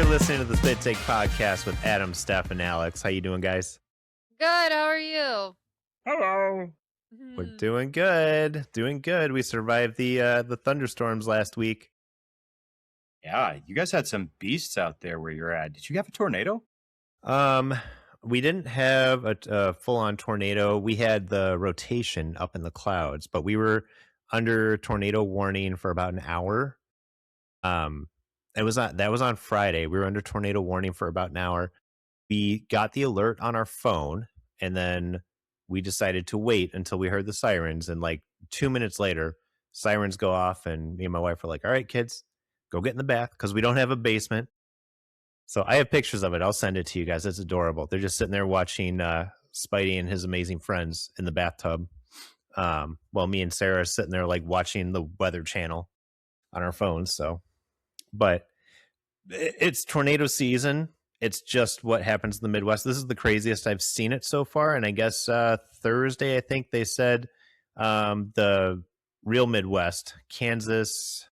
listening to the Spittake Podcast with Adam, Steph, and Alex. How you doing, guys? Good. How are you? Hello. We're doing good. Doing good. We survived the thunderstorms last week. Yeah, you guys had some beasts out there where you're at. Did you have a tornado? We didn't have a full-on tornado. We had the rotation up in the clouds, but we were under tornado warning for about an hour. That was on Friday. We were under tornado warning for about an hour. We got the alert on our phone, and then we decided to wait until we heard the sirens. And like 2 minutes later, sirens go off, and me and my wife were like, "All right, kids, go get in the bath," because we don't have a basement. So I have pictures of it. I'll send it to you guys. It's adorable. They're just sitting there watching Spidey and his amazing friends in the bathtub, while me and Sarah are sitting there like watching the Weather Channel on our phones. So, but it's tornado season. It's just what happens in the Midwest. This is the craziest I've seen it so far. And I guess Thursday, I think they said the real Midwest, Kansas,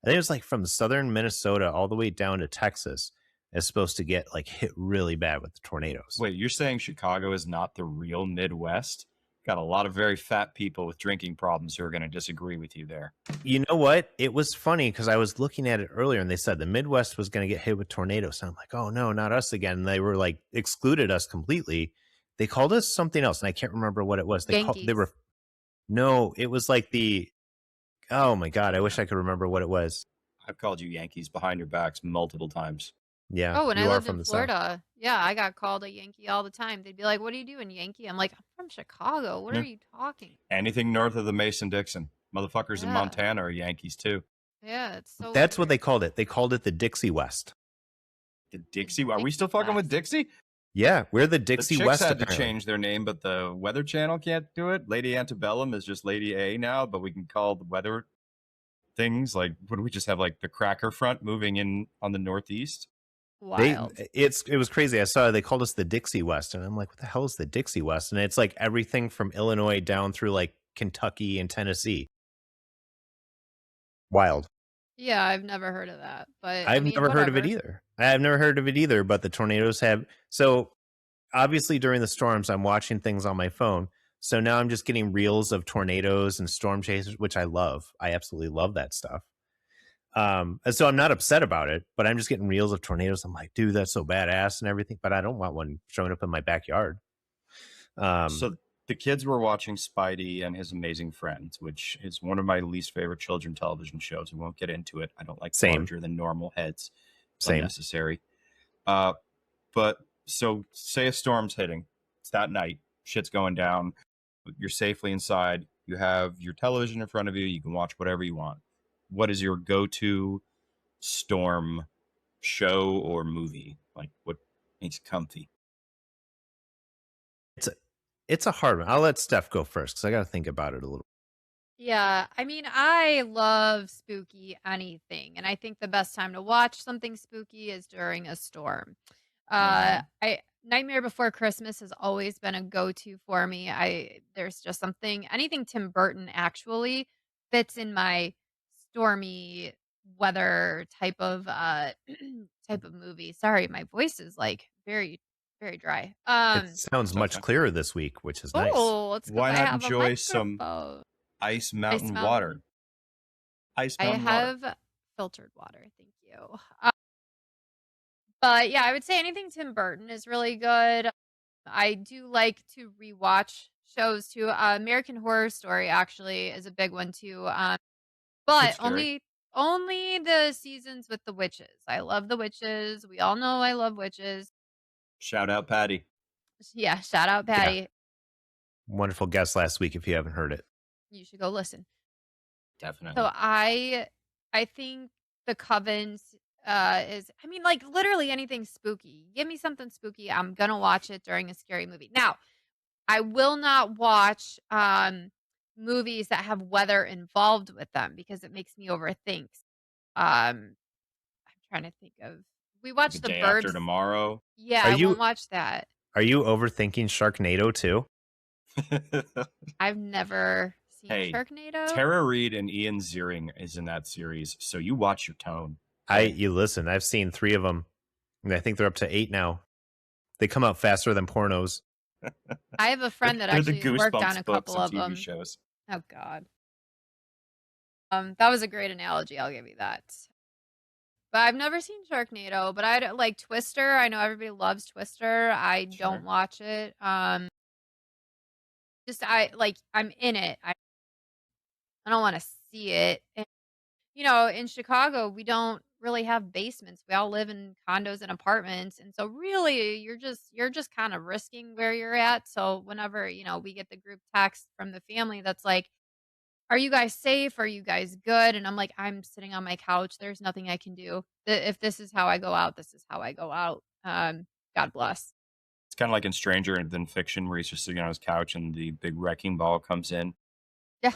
I think it was like from southern Minnesota all the way down to Texas, is supposed to get like hit really bad with the tornadoes. Wait, you're saying Chicago is not the real Midwest? Got a lot of very fat people with drinking problems who are going to disagree with you there. You know what? It was funny because I was looking at it earlier and they said the Midwest was going to get hit with tornadoes. And I'm like, oh no, not us again. And they were like excluded us completely. They called us something else, and I can't remember what it was. No, it was like oh my God, I wish I could remember what it was. I've called you Yankees behind your backs multiple times. Yeah. Oh, when I lived in the Florida, South. yeah, I got called a Yankee all the time. They'd be like, "What are you doing, Yankee?" I'm like, "I'm from Chicago. What are you talking?" Anything north of the Mason-Dixon. Motherfuckers in Yeah. Montana are Yankees too. Yeah, it's so. That's what weird. they called it. They called it the Dixie West. The Dixie. Are we Dixie still fucking with West. Dixie? Yeah, we're the Dixie the Chicks West. had to apparently. change their name, but the Weather Channel can't do it. Lady Antebellum is just Lady A now, but we can call the weather things like, what do we just have, like the Cracker Front moving in on the Northeast? Wild. It was crazy. I saw they called us the Dixie West, and I'm like, what the hell is the Dixie West? And it's like everything from Illinois down through like Kentucky and Tennessee. Wild. Yeah, I've never heard of that, but I've never heard of it whatever. either. I've never heard of it either, but the tornadoes have. So obviously during the storms, I'm watching things on my phone. So now I'm just getting reels of tornadoes and storm chasers, which I love. I absolutely love that stuff. And so I'm not upset about it, but I'm just getting reels of tornadoes. I'm like, dude, that's so badass and everything, but I don't want one showing up in my backyard. So the kids were watching Spidey and His Amazing Friends, which is one of my least favorite children television shows. We won't get into it. I don't like larger than normal heads. It's unnecessary. But so say a storm's hitting. It's that night. Shit's going down. You're safely inside. You have your television in front of you. You can watch whatever you want. What is your go-to storm show or movie? Like, what makes you comfy? It's a hard one. I'll let Steph go first because I got to think about it a little. Yeah, I mean, I love spooky anything, and I think the best time to watch something spooky is during a storm. Nightmare Before Christmas has always been a go-to for me. There's just anything Tim Burton actually fits in my stormy weather type of type of movie. Sorry, my voice is like very very dry. It sounds much clearer this week, which is nice. Oh, it's 'cause Why I not have a enjoy some microphone. Ice Mountain Mountain. water? Ice I Mountain water. have filtered water, thank you. But yeah, I would say anything Tim Burton is really good. I do like to rewatch shows too. American Horror Story actually is a big one too. But It's scary. only the seasons with the witches. I love the witches. We all know I love witches. Shout out Patty. Yeah, shout out Patty. Wonderful guest last week. If you haven't heard it, You should go listen. Definitely. So I think The Coven like literally anything spooky. Give me something spooky, I'm gonna watch it during a scary movie. Now, I will not watch movies that have weather involved with them because it makes me overthink. I'm trying to think of. We watched The The Day Birds. After Tomorrow. Yeah, Are I you- won't watch that. are you overthinking Sharknado too? I've never seen Hey, Sharknado. Tara Reid and Ian Ziering is in that series, so you watch your tone. You listen, I've seen 3 of them, and I think they're up to 8 now. They come out faster than pornos. I have a friend that They're the actually worked on Goosebumps a books couple of of TV them. shows. Oh God. That was a great analogy. I'll give you that. But I've never seen Sharknado, but I don't like Twister. I know everybody loves Twister. I don't Sure. watch it. Just I'm in it. I don't want to see it. And, in Chicago, we don't really have basements. We all live in condos and apartments, and so really, you're just kind of risking where you're at. So whenever we get the group text from the family that's like, "Are you guys safe? Are you guys good?" And I'm like, "I'm sitting on my couch. There's nothing I can do. If this is how I go out, this is how I go out." God bless. It's kind of like in Stranger Than Fiction, where he's just sitting on his couch and the big wrecking ball comes in. Yeah.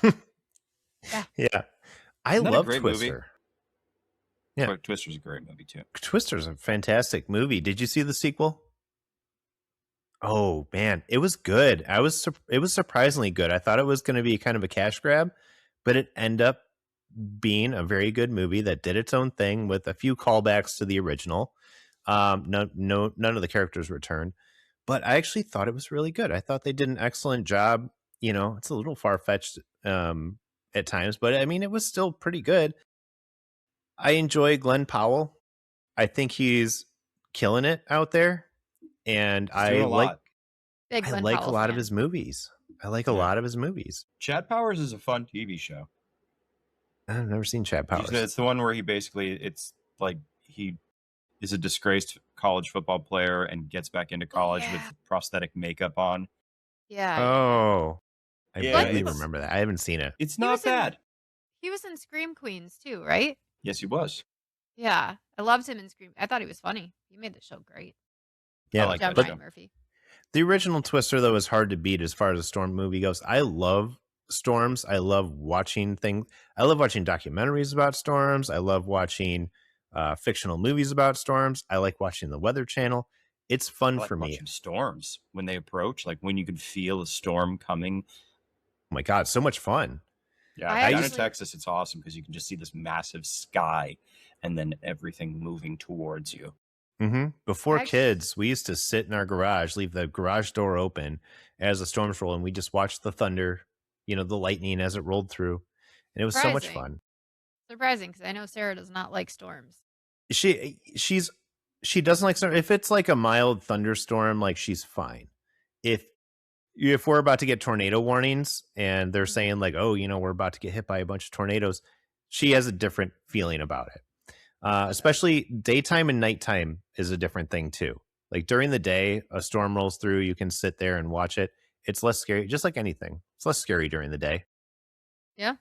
Yeah. Yeah. I Isn't that a love great Twister. movie? Yeah. But Twister's a great movie too. Twister's a fantastic movie. Did you see the sequel? Oh man, it was good. It was surprisingly good. I thought it was going to be kind of a cash grab, but it ended up being a very good movie that did its own thing with a few callbacks to the original. None of the characters returned, but I actually thought it was really good. I thought they did an excellent job. It's a little far-fetched at times, but I mean, it was still pretty good. I enjoy Glenn Powell. I think he's killing it out there, and I like a lot of his movies. I like a lot of his movies. Chad Powers is a fun TV show. I've never seen Chad Powers. It's the one where it's like he is a disgraced college football player and gets back into college with prosthetic makeup on. Yeah. Oh, I barely remember that. I haven't seen it. It's not bad. He was in Scream Queens too, right? Yes, he was. Yeah, I loved him in Scream. I thought he was funny. He made the show great. Yeah, I like John that show. Murphy. The original Twister, though, is hard to beat as far as a storm movie goes. I love storms. I love watching things. I love watching documentaries about storms. I love watching fictional movies about storms. I like watching the Weather Channel. It's fun for me. Watching storms when they approach, like when you can feel a storm coming. Oh my God, so much fun. Yeah, down in Texas, it's awesome because you can just see this massive sky and then everything moving towards you. Mm-hmm. Before kids, we used to sit in our garage, leave the garage door open as the storms roll, and we just watched the thunder, the lightning as it rolled through. And it was so much fun. Surprising, because I know Sarah does not like storms. She doesn't like storms. If it's like a mild thunderstorm, like she's fine. If we're about to get tornado warnings and they're saying like, oh, we're about to get hit by a bunch of tornadoes, she has a different feeling about it. Especially daytime and nighttime is a different thing too. Like during the day, a storm rolls through, you can sit there and watch it. It's less scary, just like anything. It's less scary during the day. Yeah,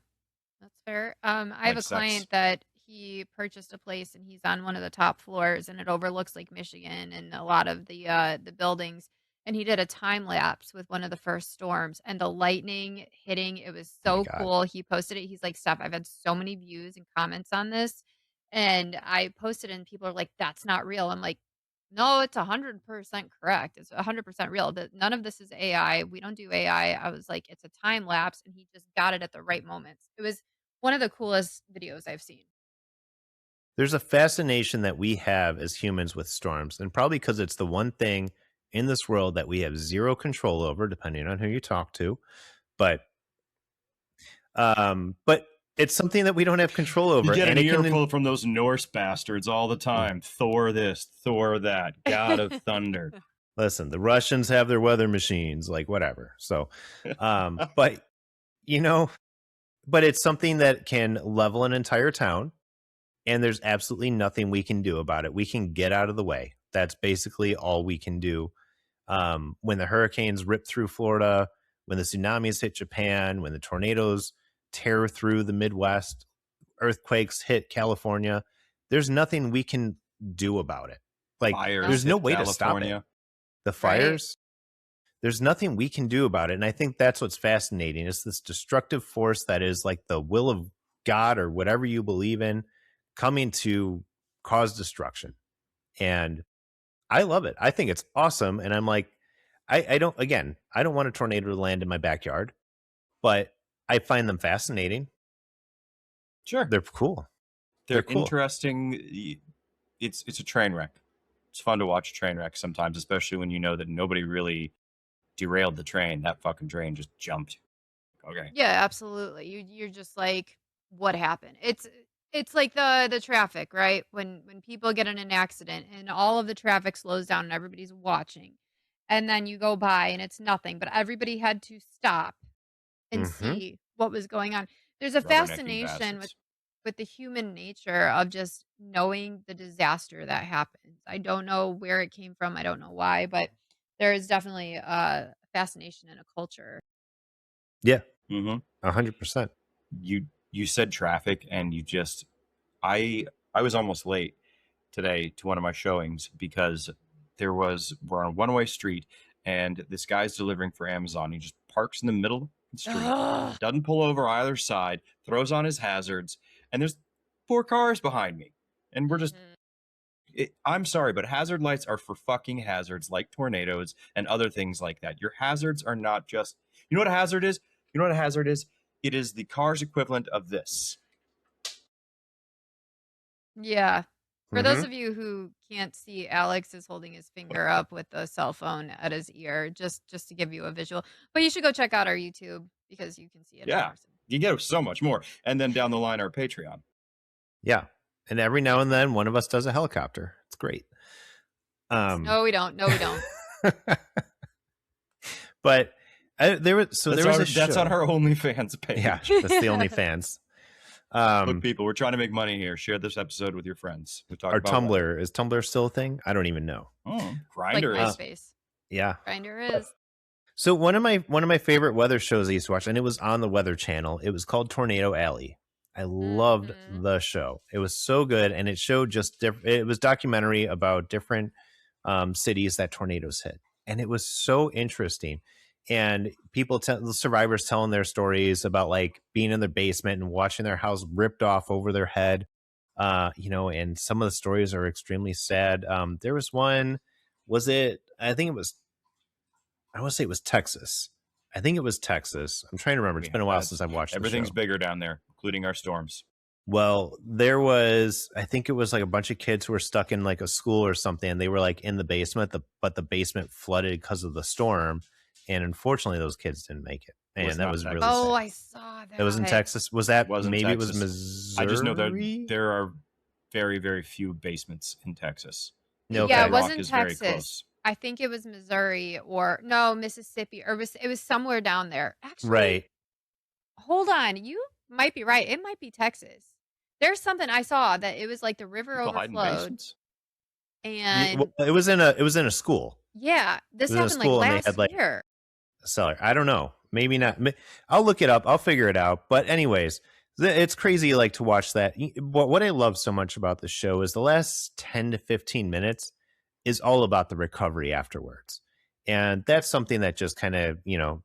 that's fair. I have a client that he purchased a place and he's on one of the top floors and it overlooks Lake Michigan and a lot of the buildings. And he did a time lapse with one of the first storms and the lightning hitting. It was so cool. He posted it. He's like, Steph, I've had so many views and comments on this. And I posted it and people are like, that's not real. I'm like, no, it's 100% correct. It's 100% real. None of this is AI. We don't do AI. I was like, it's a time lapse. And he just got it at the right moments. It was one of the coolest videos I've seen. There's a fascination that we have as humans with storms, and probably because it's the one thing in this world that we have zero control over, depending on who you talk to. But it's something that we don't have control over. You get an earful from those Norse bastards all the time. Thor this, Thor that, God of Thunder. Listen, the Russians have their weather machines, like whatever. So, but it's something that can level an entire town, and there's absolutely nothing we can do about it. We can get out of the way. That's basically all we can do. When the hurricanes rip through Florida, when the tsunamis hit Japan, when the tornadoes tear through the Midwest, earthquakes hit California, there's nothing we can do about it. Like there's no way to stop it. The fires, there's nothing we can do about it. And I think that's what's fascinating. It's this destructive force that is like the will of God or whatever you believe in coming to cause destruction. And I love it. I think it's awesome. And I'm like, I don't want a tornado to land in my backyard, but I find them fascinating. Sure. They're cool. They're cool. Interesting. It's a train wreck. It's fun to watch a train wreck sometimes, especially when you know that nobody really derailed the train. That fucking train just jumped. Okay. Yeah, absolutely. You're just like, what happened? It's like the traffic, right? When people get in an accident and all of the traffic slows down and everybody's watching. And then you go by and it's nothing, but everybody had to stop and Mm-hmm. see what was going on. There's a fascination with the human nature of just knowing the disaster that happens. I don't know where it came from. I don't know why, but there is definitely a fascination in a culture. Yeah. Mm-hmm. 100%. You said traffic, and I was almost late today to one of my showings because we're on a one-way street, and this guy's delivering for Amazon. He just parks in the middle of the street, doesn't pull over either side, throws on his hazards, and there's 4 cars behind me, and we're just. I'm sorry, but hazard lights are for fucking hazards like tornadoes and other things like that. Your hazards are not just. You know what a hazard is? You know what a hazard is? It is the car's equivalent of this. Yeah. For those of you who can't see, Alex is holding his finger up with the cell phone at his ear, just to give you a visual. But you should go check out our YouTube because you can see it. Yeah, you get so much more. And then down the line, our Patreon. Yeah. And every now and then, one of us does a helicopter. It's great. No, we don't. No, we don't. But there was that's on our OnlyFans page. Yeah, that's the OnlyFans. Look, people, we're trying to make money here. Share this episode with your friends. We talk our about Tumblr. Is Tumblr still a thing? I don't even know. Grindr like MySpace. Yeah, Grindr is. So one of my favorite weather shows I used to watch, and it was on the Weather Channel. It was called Tornado Alley. I loved the show. It was so good, and it showed it was documentary about different cities that tornadoes hit, and it was so interesting. And the survivors telling their stories about like being in their basement and watching their house ripped off over their head, and some of the stories are extremely sad. There was one, I want to say it was Texas. I think it was Texas. I'm trying to remember. It's been a while since I've watched the show. Everything's bigger down there, including our storms. Well, I think it was like a bunch of kids who were stuck in like a school or something. And they were like in the basement, but the basement flooded because of the storm. And unfortunately, those kids didn't make it. And that was really sad. I saw that. It was in Texas. Was that maybe Texas. It was Missouri? I just know that there are very, very few basements in Texas. No, yeah, it wasn't Texas. I think it was Missouri or Mississippi, or it was somewhere down there. Actually, right. Hold on, you might be right. It might be Texas. There's something I saw that it was like the river overflowed, and it was in a school. Yeah, this happened like last year. Cellar. I don't know. Maybe not. I'll look it up. I'll figure it out. But anyways, it's crazy like to watch that. What I love so much about the show is the last 10 to 15 minutes is all about the recovery afterwards. And that's something that just kind of,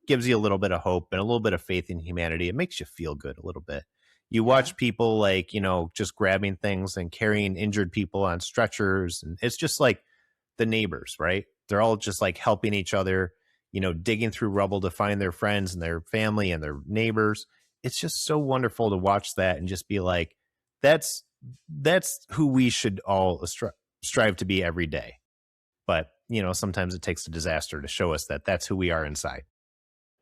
gives you a little bit of hope and a little bit of faith in humanity. It makes you feel good a little bit. You watch people like, just grabbing things and carrying injured people on stretchers. And it's just like the neighbors, right? They're all just like helping each other, digging through rubble to find their friends and their family and their neighbors. It's just so wonderful to watch that and just be like, that's who we should all strive to be every day. But, sometimes it takes a disaster to show us that that's who we are inside.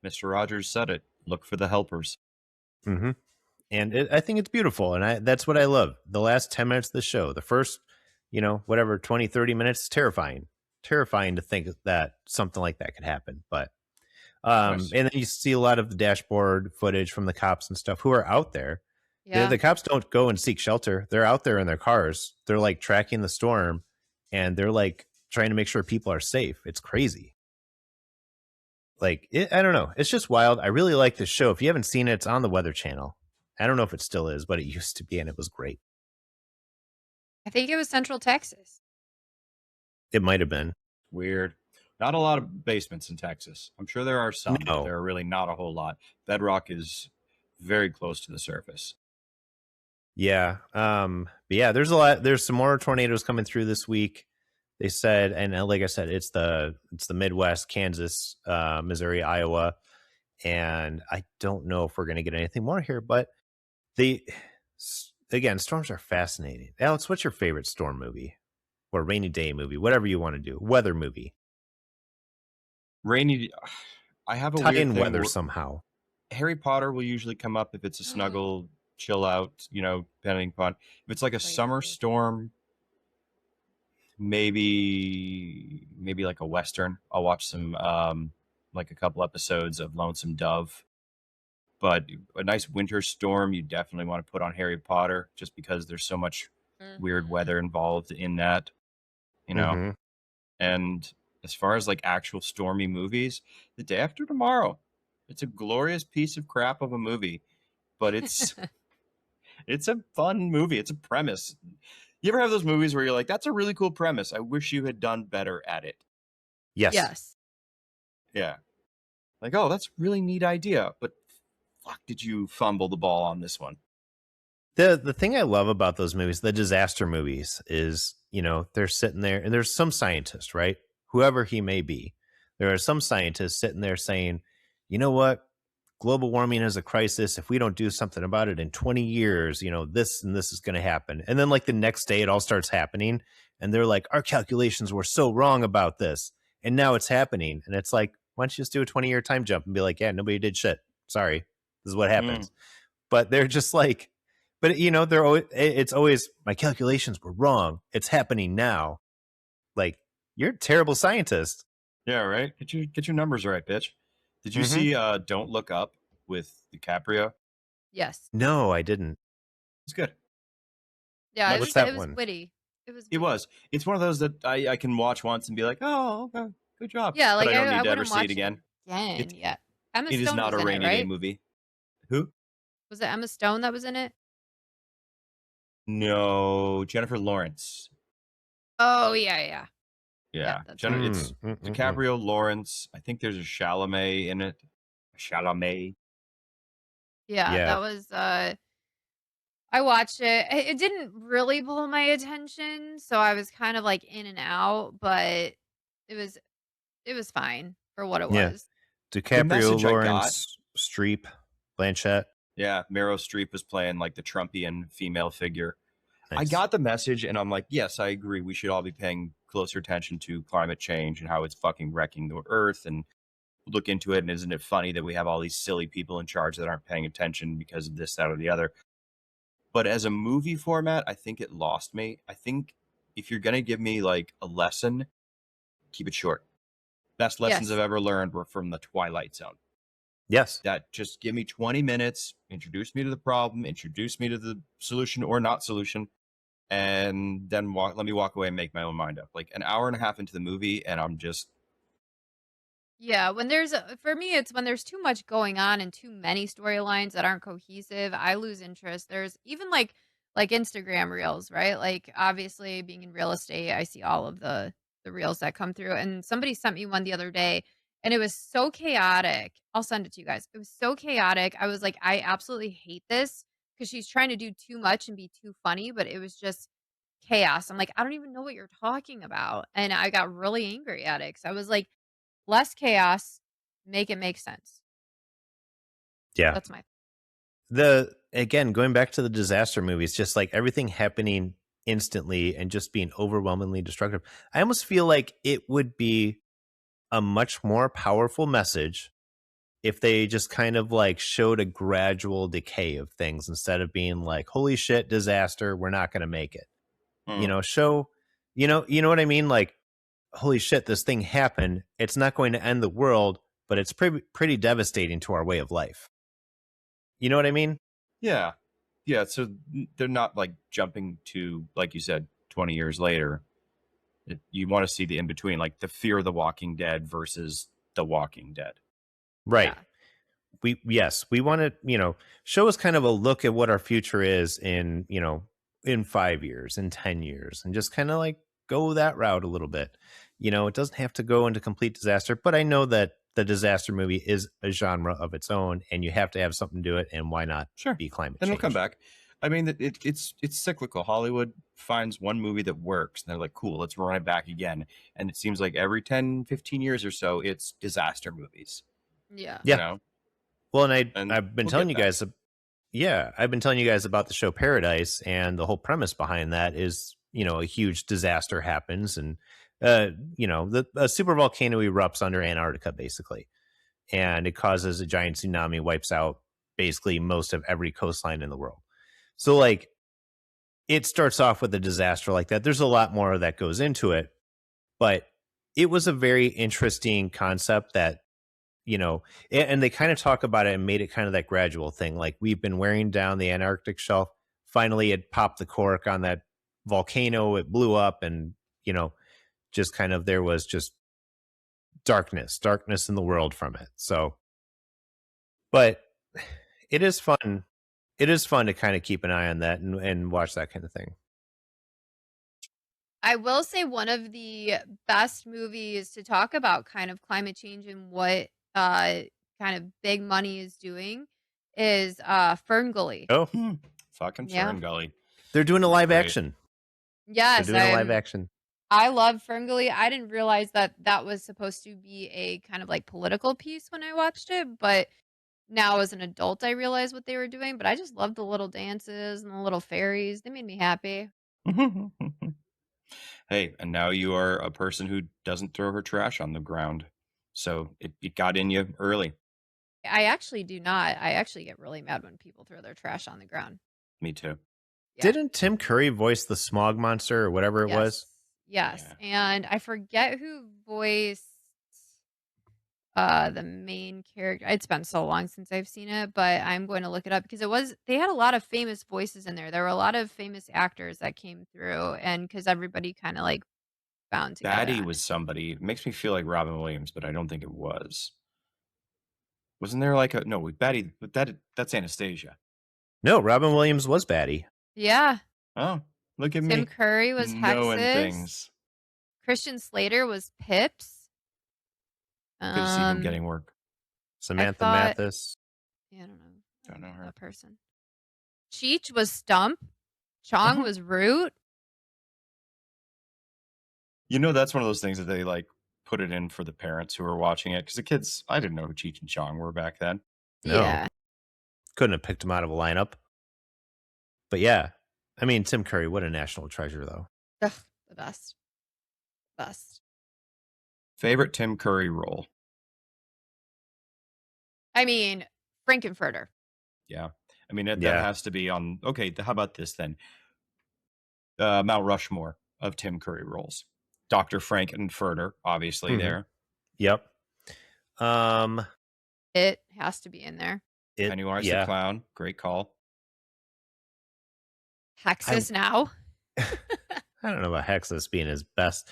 Mr. Rogers said it. Look for the helpers. Mm-hmm. And I think it's beautiful. And that's what I love. The last 10 minutes of the show, the first, 20, 30 minutes, terrifying to think that something like that could happen. But, and then you see a lot of the dashboard footage from the cops and stuff who are out there. Yeah. The cops don't go and seek shelter. They're out there in their cars. They're like tracking the storm, and they're like trying to make sure people are safe. It's crazy. Like, I don't know. It's just wild. I really like this show. If you haven't seen it, it's on the Weather Channel. I don't know if it still is, but it used to be, and it was great. I think it was Central Texas. It might have been. Weird. Not a lot of basements in Texas. I'm sure there are some, but there are really not a whole lot. Bedrock is very close to the surface. Yeah. But yeah, there's some more tornadoes coming through this week. They said, and like I said, it's the Midwest, Kansas, Missouri, Iowa, and I don't know if we're going to get anything more here, but again, storms are fascinating. Alex, what's your favorite storm movie or rainy day movie? Whatever you want to do. Weather movie. Rainy. I have a tie weird in thing weather somehow. Harry Potter will usually come up if it's a snuggle, chill out, depending upon if it's like a summer storm. Maybe like a Western. I'll watch some like a couple episodes of Lonesome Dove. But a nice winter storm, you definitely want to put on Harry Potter just because there's so much weird weather involved in that, Mm-hmm. And as far as like actual stormy movies, The Day After Tomorrow, it's a glorious piece of crap of a movie, but it's it's a fun movie. It's a premise. You ever have those movies where you're like, that's a really cool premise. I wish you had done better at it. Yes. Yeah. Like, oh, that's a really neat idea, but fuck, did you fumble the ball on this one? The thing I love about those movies, the disaster movies, is, they're sitting there and there's some scientist, right? Whoever he may be. There are some scientists sitting there saying, you know what? Global warming is a crisis. If we don't do something about it in 20 years, this and this is going to happen. And then like the next day it all starts happening. And they're like, our calculations were so wrong about this. And now it's happening. And it's like, why don't you just do a 20-year time jump and be like, yeah, nobody did shit. Sorry. This is what happens. But they're just like, but they're always, it's always, my calculations were wrong. It's happening now. Like, you're a terrible scientist. Yeah, right. Get your numbers right, bitch. Did you see Don't Look Up with DiCaprio? Yes. No, I didn't. It's good. Yeah, What's that it was one? witty. It was. It was. It's one of those that I can watch once and be like, oh, okay, good job. Yeah, like but I don't need to wouldn't ever see it again. Yeah. Emma It Stone is not a was in rainy it, day right? movie. Who? Was it Emma Stone that was in it? No, Jennifer Lawrence. Oh yeah. It's DiCaprio, Lawrence. I think there's a Chalamet in it. Chalamet. Yeah, that was. I watched it. It didn't really pull my attention, so I was kind of like in and out, but it was fine for what it was. DiCaprio, Lawrence, Streep, Blanchett. Yeah, Meryl Streep was playing like the Trumpian female figure. Nice. I got the message, and I'm like, yes, I agree. We should all be paying closer attention to climate change and how it's fucking wrecking the earth, and look into it. And isn't it funny that we have all these silly people in charge that aren't paying attention because of this, that, or the other? But as a movie format, I think it lost me. I think if you're going to give me like a lesson, keep it short. Best lessons I've ever learned were from The Twilight Zone. Yes. That just give me 20 minutes, introduce me to the problem, introduce me to the solution or not solution, and then let me walk away and make my own mind up. Like an hour and a half into the movie, and I'm just... Yeah, for me, it's when there's too much going on and too many storylines that aren't cohesive, I lose interest. There's even like Instagram reels, right? Like obviously being in real estate, I see all of the reels that come through. And somebody sent me one the other day and it was so chaotic. I'll send it to you guys. It was so chaotic. I was like, I absolutely hate this because she's trying to do too much and be too funny, but it was just chaos. I'm like, I don't even know what you're talking about. And I got really angry at it. 'Cause I was like, less chaos, make it make sense. Yeah. That's my... Again, going back to the disaster movies, just like everything happening instantly and just being overwhelmingly destructive. I almost feel like it would be a much more powerful message if they just kind of like showed a gradual decay of things instead of being like, holy shit, disaster, we're not going to make it. Show, you know what I mean? Like, holy shit, this thing happened. It's not going to end the world, but it's pretty devastating to our way of life. You know what I mean? Yeah. Yeah. So they're not like jumping to, like you said, 20 years later. You want to see the in between, like the Fear of the Walking Dead versus The Walking Dead. Right. Yeah. We want to, show us kind of a look at what our future is in 5 years, in 10 years, and just kind of like go that route a little bit. It doesn't have to go into complete disaster, but I know that the disaster movie is a genre of its own and you have to have something to do it. And why not be climate change? Then we'll come back. I mean, it's cyclical. Hollywood finds one movie that works and they're like, cool, let's run it back again. And it seems like every 10, 15 years or so, it's disaster movies. Yeah. Yeah. Well, and I've been telling you guys Yeah, I've been telling you guys about the show Paradise, and the whole premise behind that is, a huge disaster happens, and a super volcano erupts under Antarctica, basically, and it causes a giant tsunami, wipes out basically most of every coastline in the world. So, like, it starts off with a disaster like that. There's a lot more that goes into it, but it was a very interesting concept that, and they kind of talk about it and made it kind of that gradual thing. Like, we've been wearing down the Antarctic shelf. Finally, it popped the cork on that volcano. It blew up, and, just kind of, there was just darkness in the world from it. So, but it is fun. It is fun to kind of keep an eye on that and watch that kind of thing. I will say one of the best movies to talk about kind of climate change and what kind of big money is doing is Ferngully. Oh, fucking Ferngully. They're doing a live action. Yes, they're doing a live action. I love Ferngully. I didn't realize that was supposed to be a kind of like political piece when I watched it, but now as an adult I realize what they were doing. But I just loved the little dances and the little fairies. They made me happy. Hey, and now you are a person who doesn't throw her trash on the ground. So it got in you early. I actually do not. I actually get really mad when people throw their trash on the ground. Me too. Yeah. Didn't Tim Curry voice the smog monster or whatever it was? Yes. Yeah. And I forget who voiced the main character. It's been so long since I've seen it, but I'm going to look it up because they had a lot of famous voices in there. There were a lot of famous actors that came through, and because everybody kind of like bound together. Batty was somebody. It makes me feel like Robin Williams, but I don't think it was. Wasn't there like Batty? But that's Anastasia. No, Robin Williams was Batty. Yeah. Oh, look at me. Tim Curry was knowing Hexus. Things. Christian Slater was Pips. Good to see him getting work. Samantha Mathis. Yeah, I don't know. Don't know her. That person. Cheech was Stump. Chong was Root. That's one of those things that they like put it in for the parents who are watching it, because the kids, I didn't know who Cheech and Chong were back then. No. Yeah. Couldn't have picked them out of a lineup. But yeah, I mean, Tim Curry, what a national treasure, though. Ugh, the best. Favorite Tim Curry role? I mean, Frankenfurter. Yeah. I mean, that has to be on. Okay, how about this then? Mount Rushmore of Tim Curry roles. Dr. Frankenfurter, obviously, there. Yep. It has to be in there. Pennywise the Clown, great call. Hexus now. I don't know about Hexus being his best.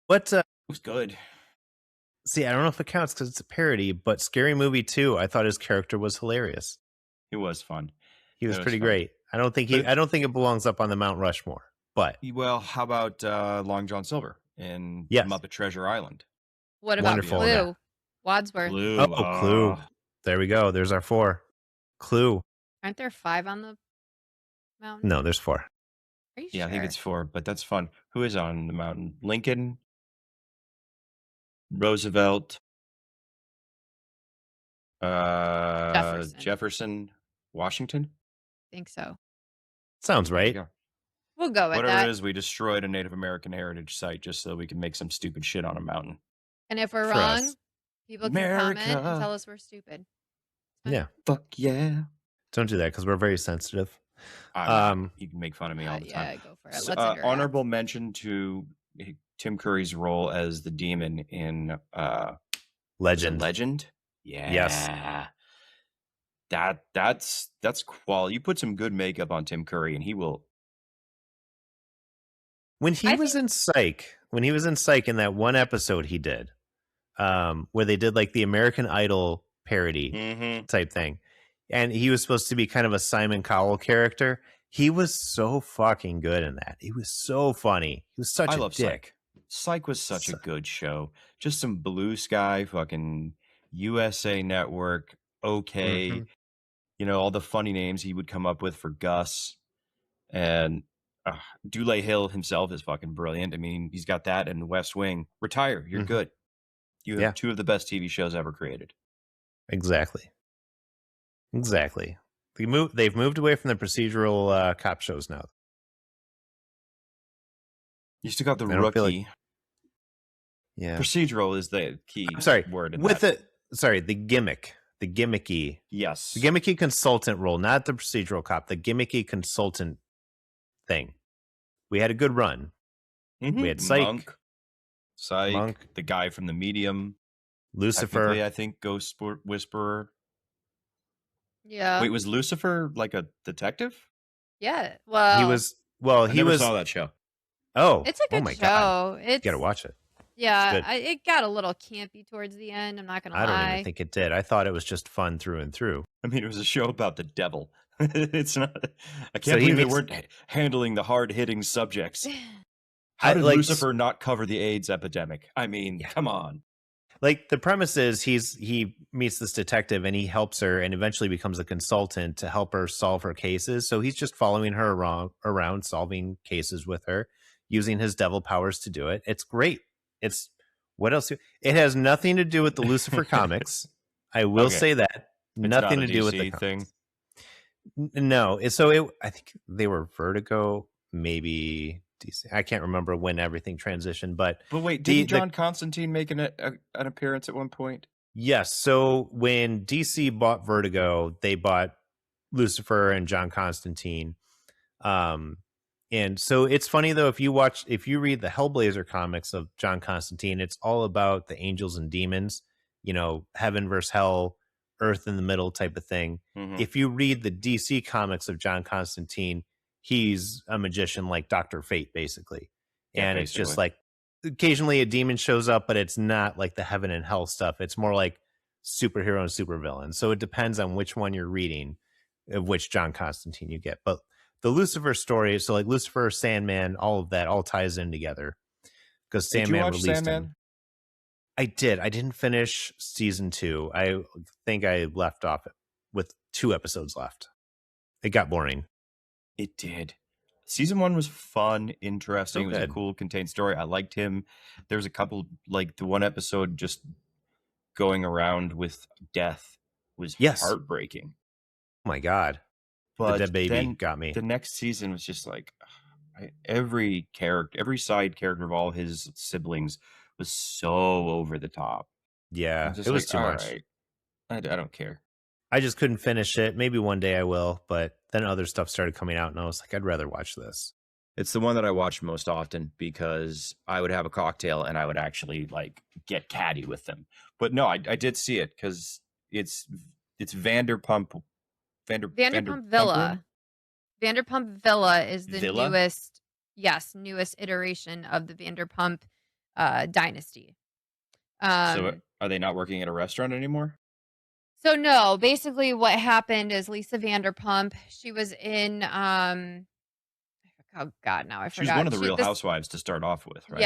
But it was good. See, I don't know if it counts because it's a parody, but Scary Movie 2, I thought his character was hilarious. It was fun. He was pretty great. I don't think it belongs up on the Mount Rushmore. But how about Long John Silver in Muppet Treasure Island? What about Clue? Wadsworth. Clue. Clue. There we go. There's our 4. Clue. Aren't there 5 on the mountain? No, there's 4. Are you sure? I think it's 4, but that's fun. Who is on the mountain? Lincoln, Roosevelt, Jefferson, Washington. I think so. Sounds right. We'll go with Whatever that. it is, we destroyed a Native American heritage site just so we can make some stupid shit on a mountain. And if we're wrong, people can comment and tell us we're stupid. Yeah. Fuck yeah. Don't do that because we're very sensitive. You can make fun of me all the time. Yeah, go for it. Let's honorable mention to Tim Curry's role as the demon in Legend. Legend? Yeah. Yes. That's quality. You put some good makeup on Tim Curry and he will. When he was in Psych in that one episode he did, where they did like the American Idol parody type thing, and he was supposed to be kind of a Simon Cowell character. He was so fucking good in that. He was so funny. He was such a dick. Psych was such a good show. Just some blue sky, fucking USA Network. Okay. All the funny names he would come up with for Gus. And Dule Hill himself is fucking brilliant. I mean, he's got that and West Wing. Retire. You're good. You have 2 of the best TV shows ever created. Exactly. They've moved away from the procedural cop shows now. You still got the Rookie. Yeah, procedural is the key. I'm sorry. Word in with that. the gimmicky. Yes, the gimmicky consultant role, not the procedural cop. The gimmicky consultant thing. We had a good run. Mm-hmm. We had Psych, Monk, the guy from The Medium, Lucifer. I think Ghost Whisperer. Yeah. Wait, was Lucifer like a detective? Yeah. Well, he was. Well, I never saw that show. Oh, it's a good my show. God. You gotta watch it. Yeah, it got a little campy towards the end. I'm not gonna lie. I don't even think it did. I thought it was just fun through and through. I mean, it was a show about the devil. It's not. I can't believe they weren't handling the hard-hitting subjects. How did Lucifer not cover the AIDS epidemic? I mean, come on. Like, the premise is he meets this detective and he helps her and eventually becomes a consultant to help her solve her cases. So he's just following her around solving cases with her, using his devil powers to do it. It's great. It's what else? It has nothing to do with the Lucifer comics. I will say that. It's nothing not a to do DC with the thing. No. So I think they were Vertigo, maybe DC. I can't remember when everything transitioned, but wait, didn't John Constantine make an appearance at one point? Yes. So when DC bought Vertigo, they bought Lucifer and John Constantine. And so it's funny though, if you read the Hellblazer comics of John Constantine, it's all about the angels and demons, heaven versus hell, earth in the middle type of thing. Mm-hmm. If you read the DC comics of John Constantine, he's a magician like Dr. Fate, basically. Yeah, and basically. It's just like occasionally a demon shows up, but it's not like the heaven and hell stuff. It's more like superhero and supervillain. So it depends on which one you're reading, of which John Constantine you get. But the Lucifer story, so like Lucifer, Sandman, all of that all ties in together. Because Sandman released Sandman? I did. I didn't finish season 2. I think I left off with 2 episodes left. It got boring. It did. Season 1 was fun, interesting. It was a cool, contained story. I liked him. There was a couple, like the one episode just going around with death was heartbreaking. Oh my God. But the baby got me. The next season was just like every side character of all his siblings was so over the top. Yeah, it was too much. Right. I don't care. I just couldn't finish it. Maybe one day I will, but then other stuff started coming out and I was like, I'd rather watch this. It's the one that I watch most often because I would have a cocktail and I would actually like get catty with them. But no, I did see it because it's Vanderpump Villa. Vanderpump Villa is the newest iteration of the Vanderpump dynasty. So are they not working at a restaurant anymore? So no, basically what happened is Lisa Vanderpump, she was in oh God, now I forgot. She was one of the Real Housewives to start off with, right?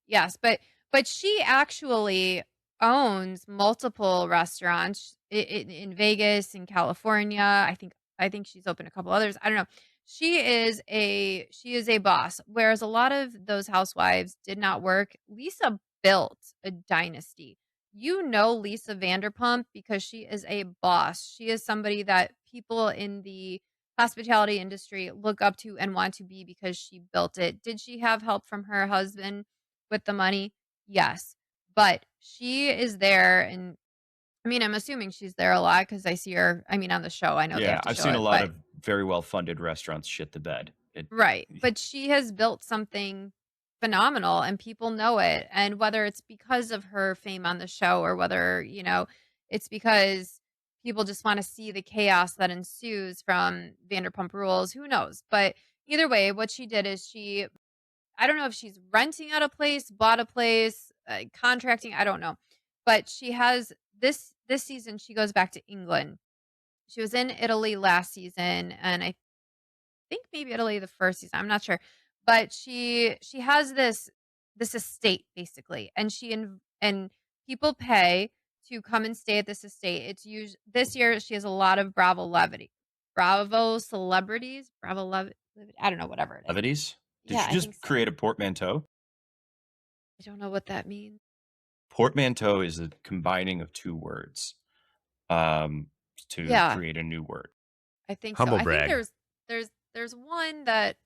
Yes, but she actually owns multiple restaurants in Vegas, in California. I think she's opened a couple others. I don't know. She is a boss. Whereas a lot of those housewives did not work. Lisa built a dynasty. Lisa Vanderpump because she is a boss. She is somebody that people in the hospitality industry look up to and want to be because she built it. Did she have help from her husband with the money? Yes. But she is there, and I mean, I'm assuming she's there a lot because I see her. I mean, on the show, I know. Yeah, I've seen a lot of very well-funded restaurants shit the bed. Right, but she has built something phenomenal, and people know it. And whether it's because of her fame on the show, or whether it's because people just want to see the chaos that ensues from Vanderpump Rules, who knows? But either way, what she did is I don't know if she's renting out a place, bought a place, contracting, I don't know. But she has this season, she goes back to England. She was in Italy last season, and I think maybe Italy the first season. I'm not sure. But she has this estate basically, and and people pay to come and stay at this estate. It's usually this year she has a lot of Bravo celebrities. I don't know, whatever it is. Levities? Did you just create a portmanteau? I don't know what that means. Portmanteau is a combining of 2 words to create a new word. I think Humble so. brag. I think there's one that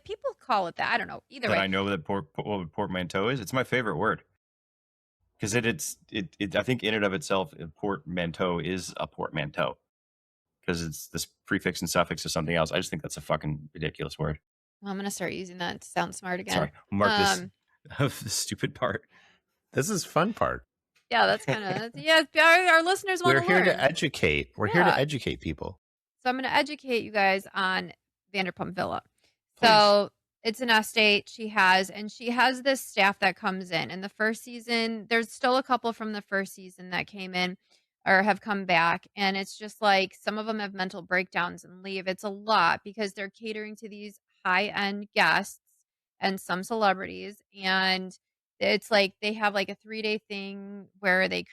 people call it that. I don't know. Either way. I know that portmanteau is. It's my favorite word. Because I think in and of itself, portmanteau is a portmanteau. Because it's this prefix and suffix of something else. I just think that's a fucking ridiculous word. Well, I'm going to start using that to sound smart again. Sorry. Mark this of the stupid part. This is fun part. Yeah, that's kind of, yeah, our listeners want to learn. We're here to educate. We're here to educate people. So I'm going to educate you guys on Vanderpump Villa. Please. So it's an estate she has this staff that comes in. In the first season, there's still a couple from the first season that came in or have come back. And it's just like some of them have mental breakdowns and leave. It's a lot because they're catering to these high-end guests and some celebrities. And it's like they have like a 3-day thing where they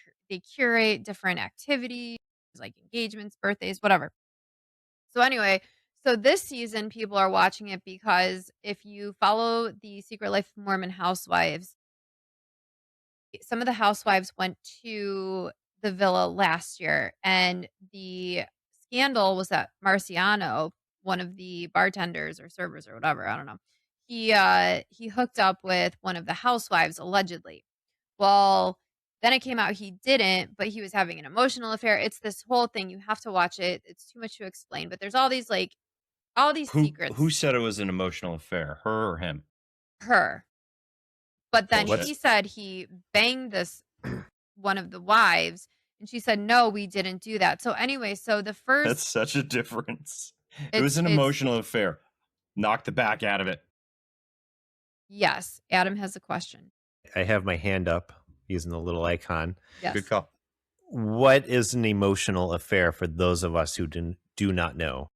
curate different activities like engagements, birthdays, whatever. So anyway, so this season people are watching it because if you follow the Secret Life of Mormon housewives, some of the housewives went to the villa last year, and the scandal was that Marciano, one of the bartenders or servers or whatever, I don't know, he hooked up with one of the housewives allegedly. Well, then it came out he didn't, but he was having an emotional affair. It's this whole thing. You have to watch it. It's too much to explain, but there's all these secrets. Who said it was an emotional affair? Her or him? Her. But then Bullshit. he said he banged this one of the wives, and she said, no, we didn't do that. So anyway, so the first... That's such a difference. It was an emotional affair. Knock the back out of it. Yes. Adam has a question. I have my hand up using the little icon. Yes. Good call. What is an emotional affair for those of us who do not know?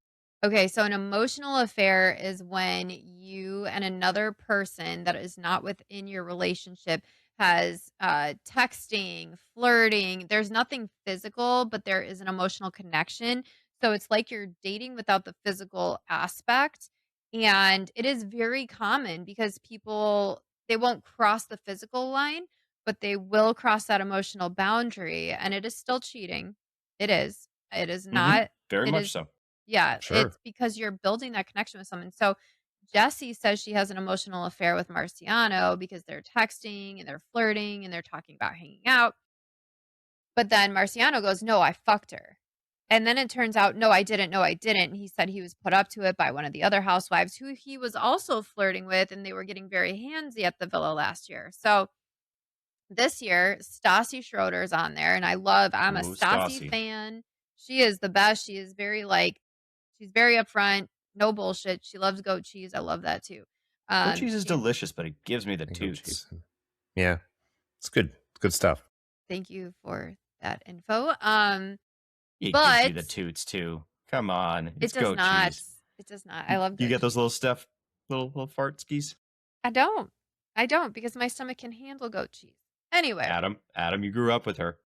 Okay, so an emotional affair is when you and another person that is not within your relationship has texting, flirting. There's nothing physical, but there is an emotional connection. So it's like you're dating without the physical aspect. And it is very common because people, they won't cross the physical line, but they will cross that emotional boundary. And it is still cheating. It is. It is not. Very much so. Yeah, Sure. It's because you're building that connection with someone. So Jessie says she has an emotional affair with Marciano because they're texting and they're flirting and they're talking about hanging out. But then Marciano goes, no, I fucked her. And then it turns out, no, I didn't. No, I didn't. And he said he was put up to it by one of the other housewives who he was also flirting with, and they were getting very handsy at the villa last year. So this year, Stassi Schroeder's on there, and I'm a Stassi fan. She is the best. She is very she's very upfront, no bullshit. She loves goat cheese. I love that too. Goat cheese is delicious, but it gives me the toots. Yeah, it's good. It's good stuff. Thank you for that info. It but gives you the toots too. Come on, it's it does goat not. cheese. It does not. I love. You get those little fart skis. I don't because my stomach can handle goat cheese. Anyway, Adam, you grew up with her.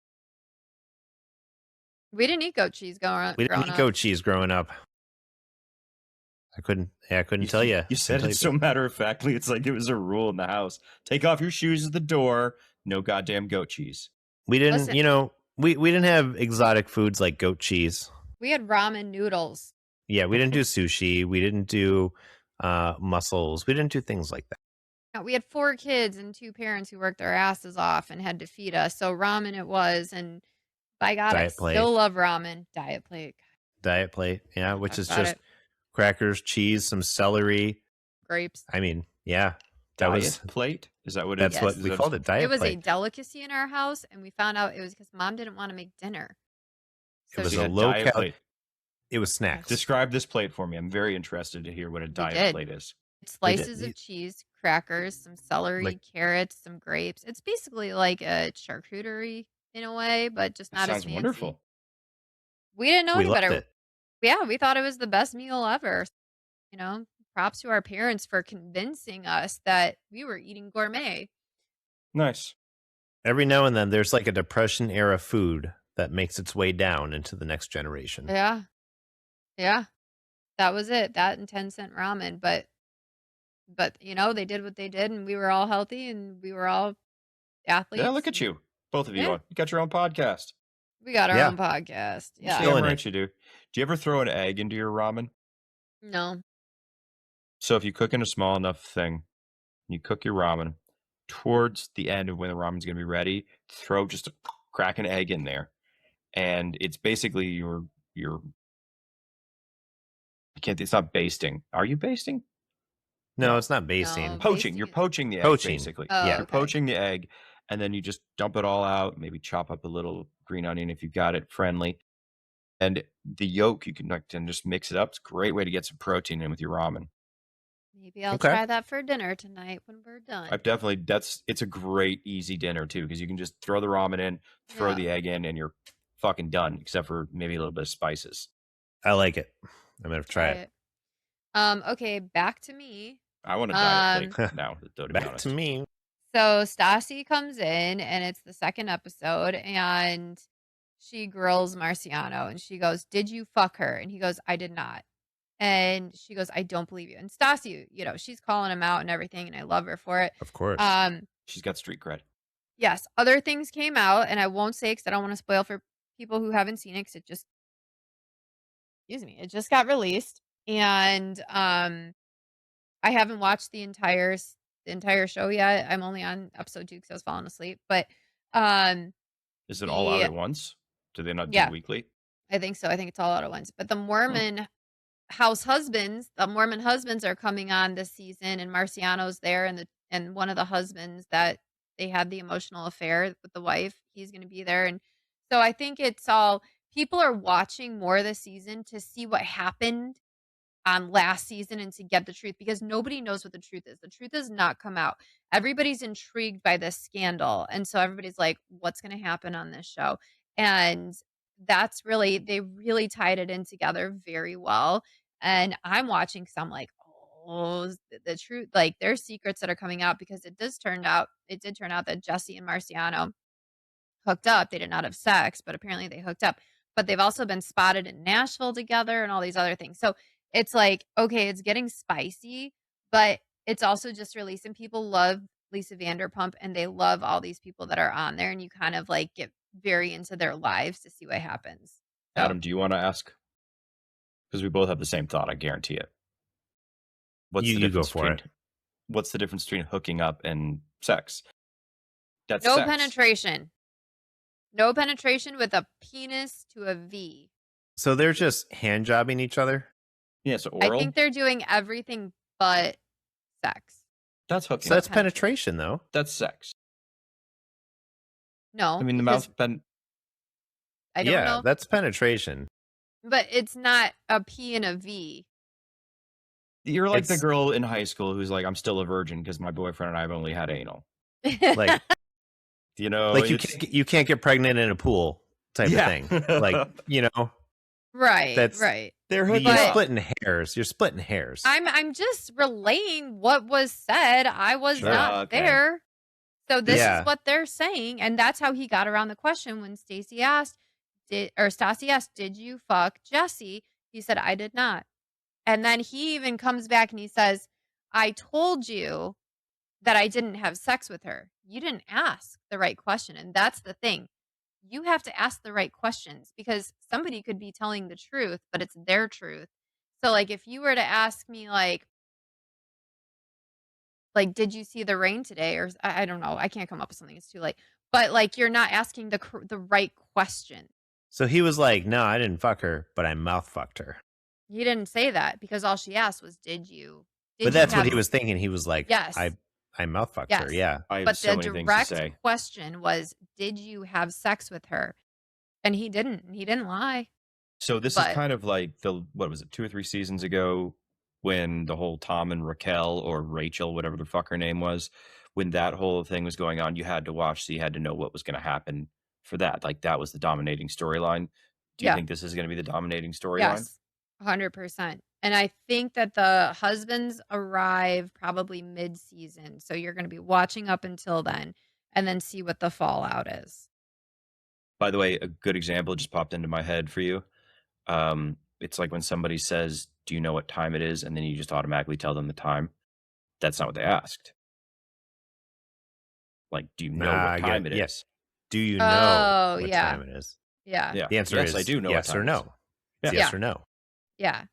We didn't eat goat cheese growing up. We didn't eat goat cheese growing up. I couldn't tell you. You said it so matter-of-factly. It's like it was a rule in the house. Take off your shoes at the door. No goddamn goat cheese. We didn't, we didn't have exotic foods like goat cheese. We had ramen noodles. Yeah, we didn't do sushi. We didn't do mussels. We didn't do things like that. No, we had 4 kids and 2 parents who worked their asses off and had to feed us. So ramen it was, and by God, I still love ramen. Diet plate. Diet plate, yeah, which is just crackers, cheese, some celery, grapes. I mean, yeah. Diet plate? Is that what it is? That's what we called it, diet plate. It was a delicacy in our house, and we found out it was because Mom didn't want to make dinner. So it was a low calorie. It was snacks. Describe this plate for me. I'm very interested to hear what a diet plate is. It's slices of cheese, crackers, some celery, carrots, some grapes. It's basically like a charcuterie in a way, but just not as fancy. Sounds wonderful. We didn't know any better. It. Yeah, we thought it was the best meal ever. Props to our parents for convincing us that we were eating gourmet. Nice. Every now and then, there's like a Depression era food that makes its way down into the next generation. Yeah. That was it. That and 10-cent ramen. But they did what they did, and we were all healthy, and we were all athletes. Yeah, look at you. Both of you. You got your own podcast. We got our own podcast. Yeah. Damn right you do. Do you ever throw an egg into your ramen? No. So if you cook in a small enough thing, you cook your ramen, towards the end of when the ramen's going to be ready, crack an egg in there. And it's basically it's not basting. Are you basting? No, it's not basting. No, Poaching. basting You're is- poaching the egg, Poaching. basically. Oh, You're okay. poaching the egg, and then you just dump it all out, maybe chop up a little green onion if you've got it friendly. And the yolk, you can just mix it up. It's a great way to get some protein in with your ramen. Maybe I'll Okay. try that for dinner tonight when we're done. It's a great easy dinner too, because you can just throw the ramen in, throw Yeah. the egg in, and you're fucking done, except for maybe a little bit of spices. I like it. I'm gonna try it. Okay, back to me. I want a diet plate now, though, to be Back honest. to me. So Stassi comes in and it's the second episode and she grills Marciano and she goes, "Did you fuck her?" And he goes, "I did not." And she goes, "I don't believe you." And Stassi, she's calling him out and everything, and I love her for it. Of course. She's got street cred. Yes, other things came out, and I won't say because I don't want to spoil for people who haven't seen it. 'Cause it just got released, and I haven't watched the entire show yet. I'm only on episode 2 because I was falling asleep. But Is it all out at once? Do they not do Yeah. weekly? I think so. I think it's all out at once. But the Mormon husbands are coming on this season, and Marciano's there, and one of the husbands that they had the emotional affair with the wife, he's going to be there. And so I think it's all people are watching more this season to see what happened last season and to get the truth, because nobody knows what the truth is. The truth has not come out. Everybody's intrigued by this scandal, and so everybody's like, what's going to happen on this show? And they really tied it in together very well. And I'm watching because I'm like, oh, the truth, like there's secrets that are coming out, because it did turn out that Jesse and Marciano hooked up. They did not have sex, but apparently they hooked up. But they've also been spotted in Nashville together and all these other things. So it's like, okay, it's getting spicy, but it's also just releasing. People love Lisa Vanderpump and they love all these people that are on there, and you kind of like get very into their lives to see what happens. So, Adam, do you want to ask? Because we both have the same thought, I guarantee it. You go for it. What's the difference between hooking up and sex? That's no sex. penetration. No penetration with a penis to a V. So they're just hand jobbing each other? Yeah, so oral. I think they're doing everything but sex. That's hooking. So that's penetration, though. That's sex. No. I mean, the mouth. I don't know. That's penetration. But it's not a P and a V. You're like the girl in high school who's like, "I'm still a virgin because my boyfriend and I have only had anal." Like, like you can't get pregnant in a pool type of thing. Like, Right. That's right. They're you're splitting hairs. You're splitting hairs. I'm just relaying what was said. I was not there. So this is what they're saying, and that's how he got around the question when Stassi asked, "Did you fuck Jesse?" He said, "I did not." And then he even comes back and he says, "I told you that I didn't have sex with her. You didn't ask the right question." And that's the thing. You have to ask the right questions, because somebody could be telling the truth, but it's their truth. So like if you were to ask me like, did you see the rain today? Or I don't know. I can't come up with something. It's too late. But like, you're not asking the right question. So he was like, "No, I didn't fuck her, but I mouth fucked her." He didn't say that, because all she asked was, "Did you?" But that's what he was thinking. He was like, Yes. I mouth fucked her. Yeah. But the direct question was, "Did you have sex with her?" And he didn't. He didn't lie. So this is kind of like what was it, 2 or 3 seasons ago, when the whole Tom and Raquel, or Rachel, whatever the fuck her name was, when that whole thing was going on, you had to watch, so you had to know what was going to happen for that. Like that was the dominating storyline. Do you think this is going to be the dominating storyline? Yes, 100%. And I think that the husbands arrive probably mid-season. So you're going to be watching up until then and then see what the fallout is. By the way, a good example just popped into my head for you. It's like when somebody says, "Do you know what time it is?" And then you just automatically tell them the time. That's not what they asked. Like, do you know what time it is? Do you know what yeah. time it is? Yeah. The answer is I do know yes or no. It's yes or no. Yeah.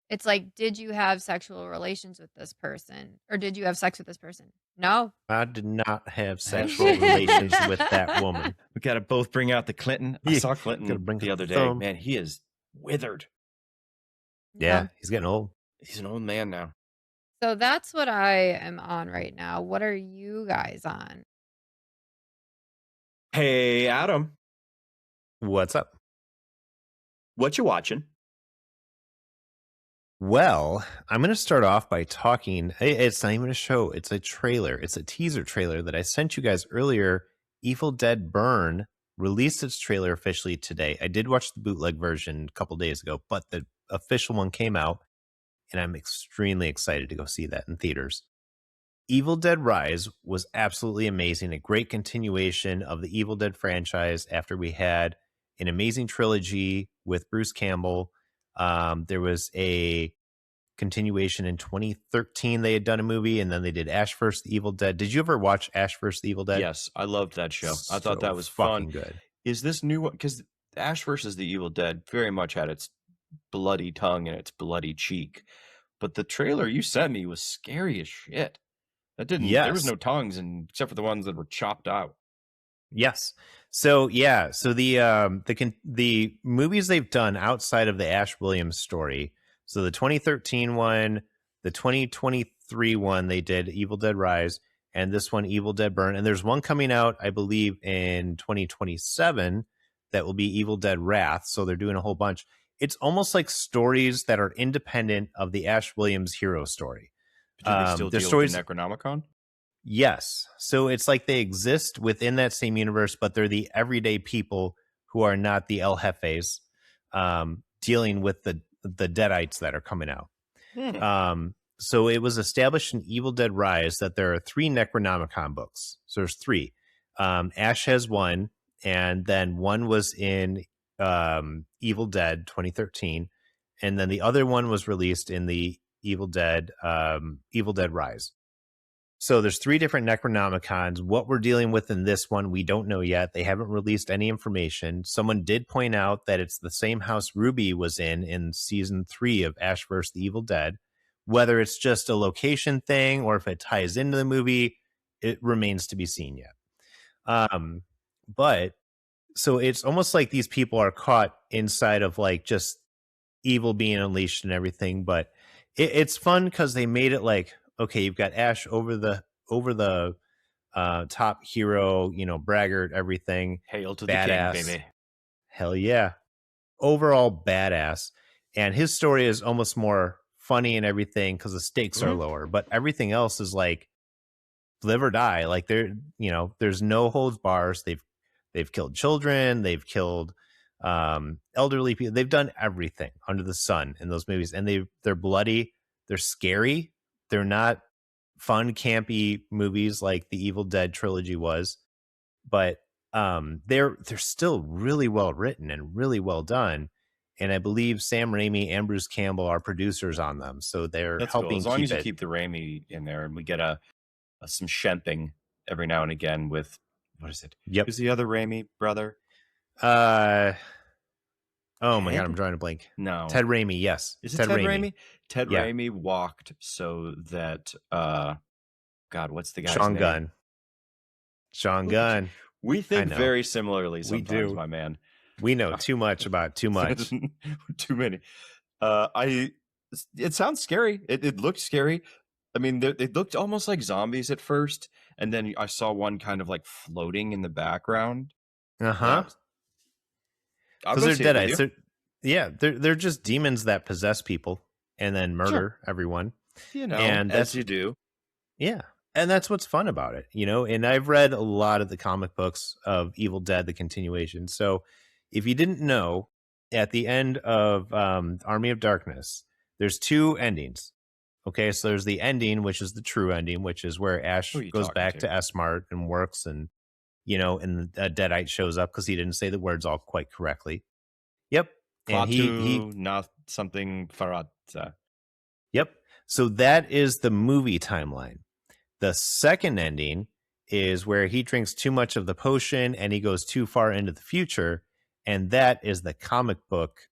It's like, did you have sexual relations with this person? Or did you have sex with this person? No. I did not have sexual relations with that woman. We got to both bring out the Clinton. I saw Clinton the other day. Man, he is withered. Yeah, he's getting old. He's an old man now. So that's what I am on right now. What are you guys on? Hey, Adam. What's up? What you watching? Well, I'm going to start off by talking. It's not even a show. It's a trailer. It's a teaser trailer that I sent you guys earlier. Evil Dead Burn released its trailer officially today. I did watch the bootleg version a couple days ago, but the official one came out, and I'm extremely excited to go see that in theaters. Evil Dead Rise was absolutely amazing. A great continuation of the Evil Dead franchise after we had an amazing trilogy with Bruce Campbell. There was a continuation in 2013. They had done a movie, and then they did Ash vs. the Evil Dead. Did you ever watch Ash vs. the Evil Dead? Yes, I loved that show. I thought that was fun. Good. Is this new one? Because Ash vs. the Evil Dead very much had its bloody tongue and its bloody cheek. But the trailer you sent me was scary as shit. That didn't. Yes. There was no tongues, except for the ones that were chopped out. Yes. So yeah. So the movies they've done outside of the Ash Williams story. So the 2013 one, the 2023 one, they did Evil Dead Rise, and this one, Evil Dead Burn. And there's one coming out, I believe, in 2027 that will be Evil Dead Wrath. So they're doing a whole bunch. It's almost like stories that are independent of the Ash Williams hero story. Do they still deal stories with the Necronomicon? Yes. So it's like they exist within that same universe, but they're the everyday people who are not the El Jefes, dealing with the Deadites that are coming out. So it was established in Evil Dead Rise that there are 3 Necronomicon books. So there's 3. Ash has 1, and then 1 was in Evil Dead 2013, and then the other one was released in the Evil Dead Rise. So there's 3 different Necronomicons. What we're dealing with in this one, we don't know yet. They haven't released any information. Someone did point out that it's the same house Ruby was in season 3 of Ash vs. the Evil Dead. Whether it's just a location thing or if it ties into the movie, it remains to be seen yet. But so it's almost like these people are caught inside of like just evil being unleashed and everything. But it's fun because they made it like, okay, you've got Ash over the top hero, braggart, everything. Hail to badass. The king, baby. Hell yeah. Overall badass. And his story is almost more funny and everything because the stakes are lower. But everything else is like live or die. Like there's no holds bars. They've killed children. They've killed elderly people. They've done everything under the sun in those movies. And they're bloody. They're scary. They're not fun, campy movies like the Evil Dead trilogy was, but they're still really well written and really well done. And I believe Sam Raimi and Bruce Campbell are producers on them, so that's helping. Cool. As long as you keep the Raimi in there, and we get some shemping every now and again with what is it? Yep. Who's the other Raimi brother? Oh my God, I'm drawing a blank. No. Ted Raimi, yes. Is it Ted Raimi? Ted Raimi walked so that God, what's the guy's name? Sean Gunn. We think very similarly sometimes, we do. My man. We know too much about too much. Too many. It sounds scary. It looked scary. I mean, they looked almost like zombies at first, and then I saw one kind of like floating in the background. Because they're Deadites. They're just demons that possess people and then murder everyone. And as you do. Yeah. And that's what's fun about it, and I've read a lot of the comic books of Evil Dead, the continuation. So if you didn't know, at the end of Army of Darkness, there's 2 endings. Okay, so there's the ending, which is the true ending, which is where Ash goes back to S-Mart and works, and and a Deadite shows up because he didn't say the words all quite correctly. Yep. And he not something Farazza. Yep. So that is the movie timeline. The second ending is where he drinks too much of the potion and he goes too far into the future, And that is the comic book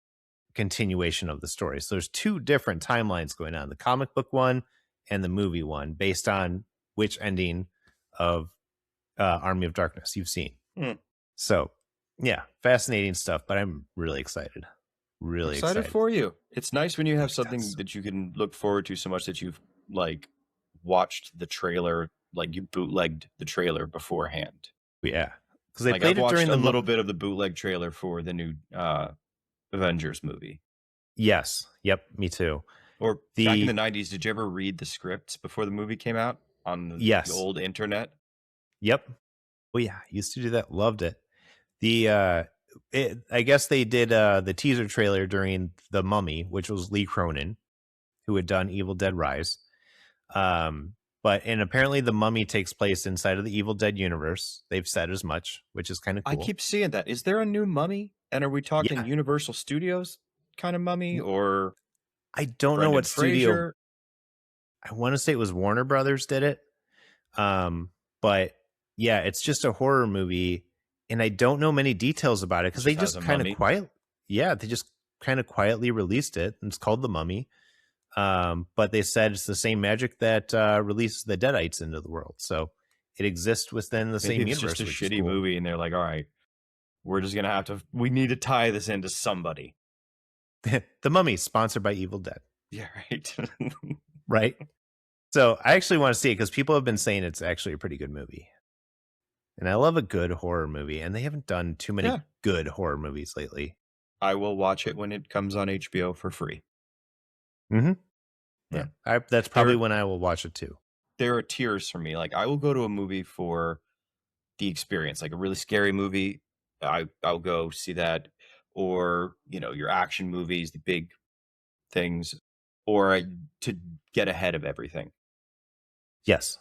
continuation of the story. So there's two different timelines going on, the comic book one and the movie one, based on which ending of Army of Darkness you've seen. So yeah, fascinating stuff, but I'm really excited. Really excited for you. It's nice when you have something that you can look forward to so much that you've like watched the trailer, like you bootlegged the trailer beforehand. Yeah, because they like played I've it during a little bit of the bootleg trailer for the new Avengers movie. Yes. Yep. Me too. Or back in the 90s, did you ever read the scripts before the movie came out on the old internet? Yep. Oh yeah, used to do that. Loved it. I guess they did the teaser trailer during The Mummy, which was Lee Cronin, who had done Evil Dead Rise. But apparently The Mummy takes place inside of the Evil Dead universe. They've said as much, which is kind of cool. I keep seeing that. Is there a new Mummy? And are we talking Universal Studios kind of Mummy, or I don't know what studio. I want to say it was Warner Brothers did it. But yeah, it's just a horror movie, and I don't know many details about it because they just kind of quietly released it, and it's called The Mummy. But they said it's the same magic that releases the Deadites into the world, so it exists within the same universe. It's just a shitty movie, and they're like, all right, we're just gonna have to. We need to tie this into somebody. The Mummy, sponsored by Evil Dead. Yeah, right. Right. So I actually want to see it because people have been saying it's actually a pretty good movie. And I love a good horror movie, and they haven't done too many good horror movies lately. I will watch it when it comes on HBO for free. Mm-hmm. Yeah. That's probably when I will watch it too. There are tiers for me. Like, I will go to a movie for the experience, like a really scary movie. I'll go see that. Or, your action movies, the big things, or to get ahead of everything. Yes.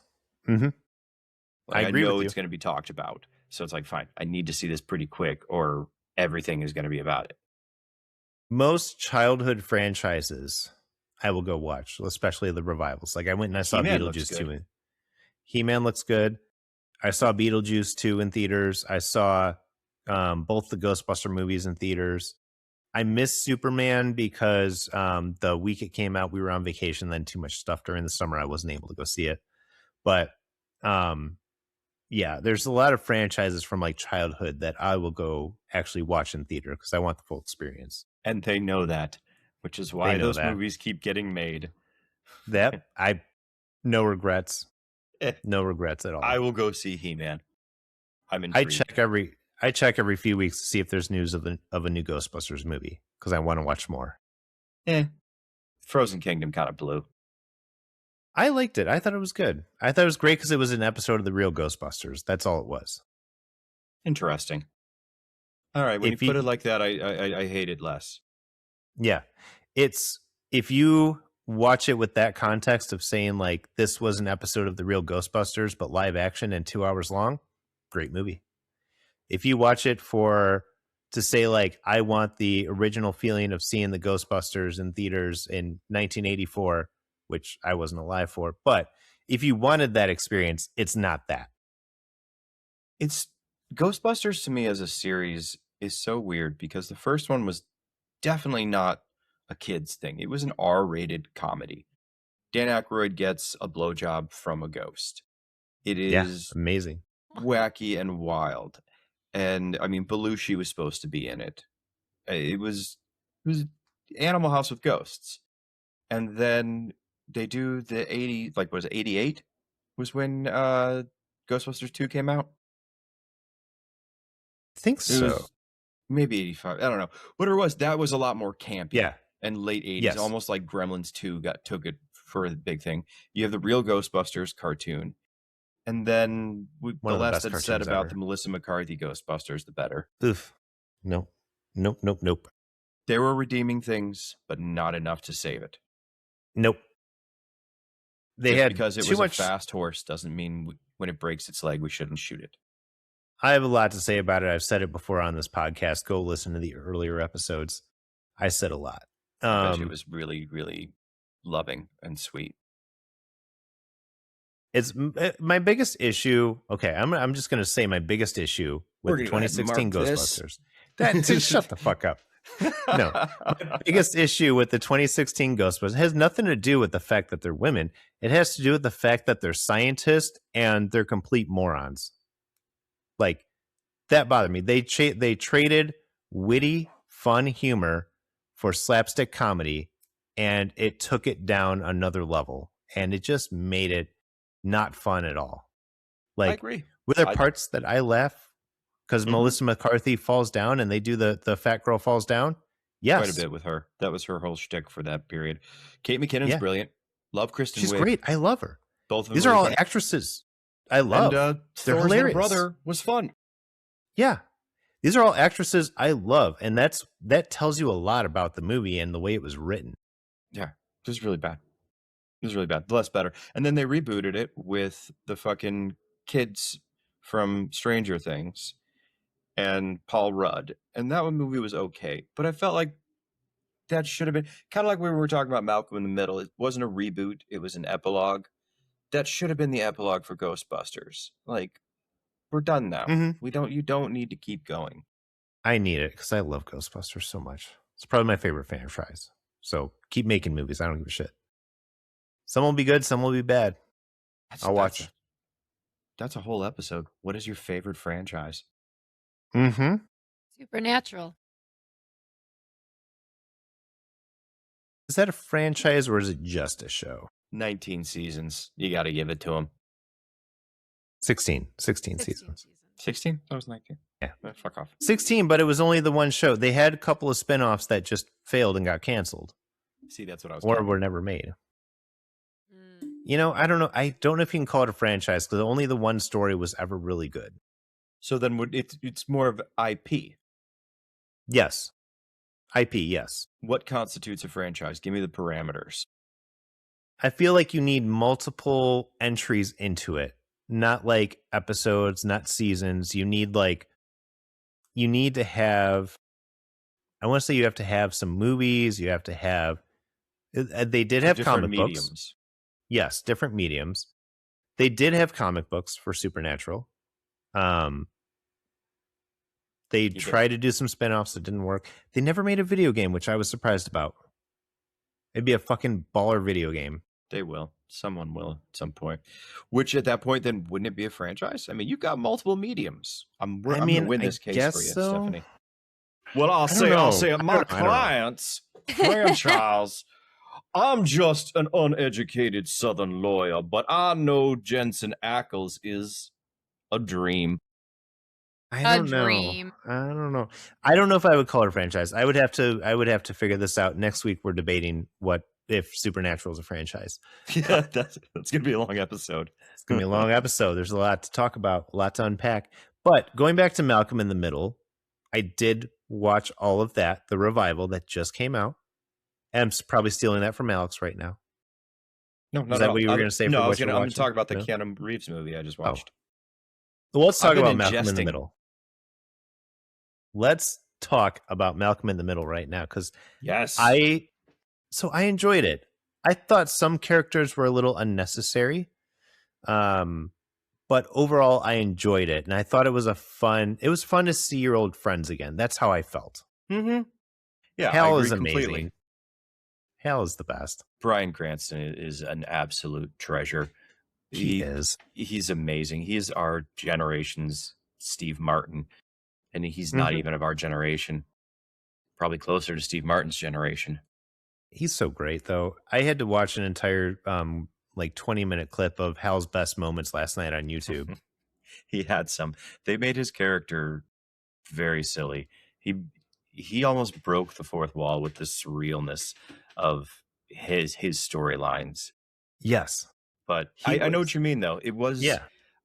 Mm-hmm. I agree know it's going to be talked about. So it's like, fine, I need to see this pretty quick or everything is going to be about it. Most childhood franchises I will go watch, especially the revivals. Like I went and I saw Beetlejuice 2. He-Man looks good. I saw Beetlejuice 2 in theaters. I saw both the Ghostbuster movies in theaters. I missed Superman because the week it came out, we were on vacation, then too much stuff during the summer. I wasn't able to go see it. But yeah, there's a lot of franchises from like childhood that I will go actually watch in theater because I want the full experience. And they know that, which is why those movies keep getting made. No regrets. No regrets at all. I will go see He-Man. I'm intrigued. I check every few weeks to see if there's news of a new Ghostbusters movie because I want to watch more. Frozen Kingdom kind of blew. I liked it. I thought it was good. I thought it was great because it was an episode of the real Ghostbusters. That's all it was. Interesting. All right. When you put it like that, I hate it less. Yeah. It's if you watch it with that context of saying like this was an episode of the real Ghostbusters, but live action and 2 hours long, great movie. If you watch it to say like, I want the original feeling of seeing the Ghostbusters in theaters in 1984, which I wasn't alive for, but if you wanted that experience, it's not that. It's Ghostbusters to me as a series is so weird because the first one was definitely not a kid's thing. It was an R-rated comedy. Dan Aykroyd gets a blowjob from a ghost. It is amazing, wacky and wild. And I mean, Belushi was supposed to be in it. It was Animal House with ghosts. And then they do the 80, like was it 88? Was when Ghostbusters 2 came out? I think so. Maybe 85. I don't know. Whatever it was, that was a lot more campy. Yeah. And late 80s, almost like Gremlins 2 took it for the big thing. You have the real Ghostbusters cartoon. And then the less that's said about the Melissa McCarthy Ghostbusters, the better. Oof. Nope. They were redeeming things, but not enough to save it. Nope. Because it was a fast horse doesn't mean when it breaks its leg, we shouldn't shoot it. I have a lot to say about it. I've said it before on this podcast. Go listen to the earlier episodes. I said a lot. It was really, really loving and sweet. It's my biggest issue. Okay, I'm just going to say my biggest issue with the 2016 Ghostbusters Shut the fuck up. No, my biggest issue with the 2016 Ghostbusters has nothing to do with the fact that they're women. It has to do with the fact that they're scientists and they're complete morons. Like, that bothered me. They traded witty, fun humor for slapstick comedy, and it took it down another level, and it just made it not fun at all. Like, I agree. Were there parts that I laugh because Melissa McCarthy falls down and they do the fat girl falls down? Yes. Quite a bit with her. That was her whole shtick for that period. Kate McKinnon's brilliant. Love Kristen Wiig. She's great. I love her. Both of them. These are all actresses I love. And they're hilarious. Brother was fun. Yeah. These are all actresses I love. And that tells you a lot about the movie and the way it was written. Yeah. It was really bad. It was really bad. The less better. And then they rebooted it with the fucking kids from Stranger Things and Paul Rudd. And that movie was okay. But I felt like that should have been kind of like when we were talking about Malcolm in the Middle. It wasn't a reboot. It was an epilogue. That should have been the epilogue for Ghostbusters. Like, we're done now. You don't need to keep going. I need it because I love Ghostbusters so much. It's probably my favorite franchise. So keep making movies. I don't give a shit. Some will be good. Some will be bad. I'll watch. That's a whole episode. What is your favorite franchise? Supernatural. Is that a franchise or is it just a show? 19 seasons. You got to give it to them. 16 seasons. 16? That was 19. Yeah. Fuck off. 16, but it was only the one show. They had a couple of spin-offs that just failed and got canceled. See, that's what I was Or were never made. You know, I don't know. I don't know if you can call it a franchise because only the one story was ever really good. So then it's more of IP. Yes. IP, yes. What constitutes a franchise? Give me the parameters. I feel like you need multiple entries into it. Not like episodes, not seasons. You need to have, I want to say you have to have some movies. You have to have, they did have comic books. Yes, different mediums. They did have comic books for Supernatural. They tried to do some spinoffs that didn't work. They never made a video game, which I was surprised about. It'd be a fucking baller video game. They will. Someone will at some point. Which at that point, then wouldn't it be a franchise? I mean, you've got multiple mediums. I'm going to win this case for you, Stephanie. Well, I'll say my client's franchise. I'm just an uneducated Southern lawyer, but I know Jensen Ackles is a dream. I don't know. I don't know if I would call it a franchise. I would have to figure this out. Next week we're debating if Supernatural is a franchise. Yeah, that's gonna be a long episode. It's gonna be a long episode. There's a lot to talk about, a lot to unpack. But going back to Malcolm in the Middle, I did watch all of that, the revival that just came out. I'm probably stealing that from Alex right now. No, is that what you were going to say? No, I'm going to talk about the Keanu Reeves movie I just watched. Well, let's talk about Malcolm in the Middle. Let's talk about Malcolm in the Middle right now, because I enjoyed it. I thought some characters were a little unnecessary, but overall I enjoyed it, and I thought it was fun to see your old friends again. That's how I felt. Yeah, Hal is amazing. Completely. Hal is the best. Bryan Cranston is an absolute treasure. He is. He's amazing. He is our generation's Steve Martin. And he's not even of our generation. Probably closer to Steve Martin's generation. He's so great, though. I had to watch an entire 20-minute clip of Hal's best moments last night on YouTube. He had some. They made his character very silly. He almost broke the fourth wall with the surrealness of his storylines. Yes. But I know what you mean, though. It was... Yeah.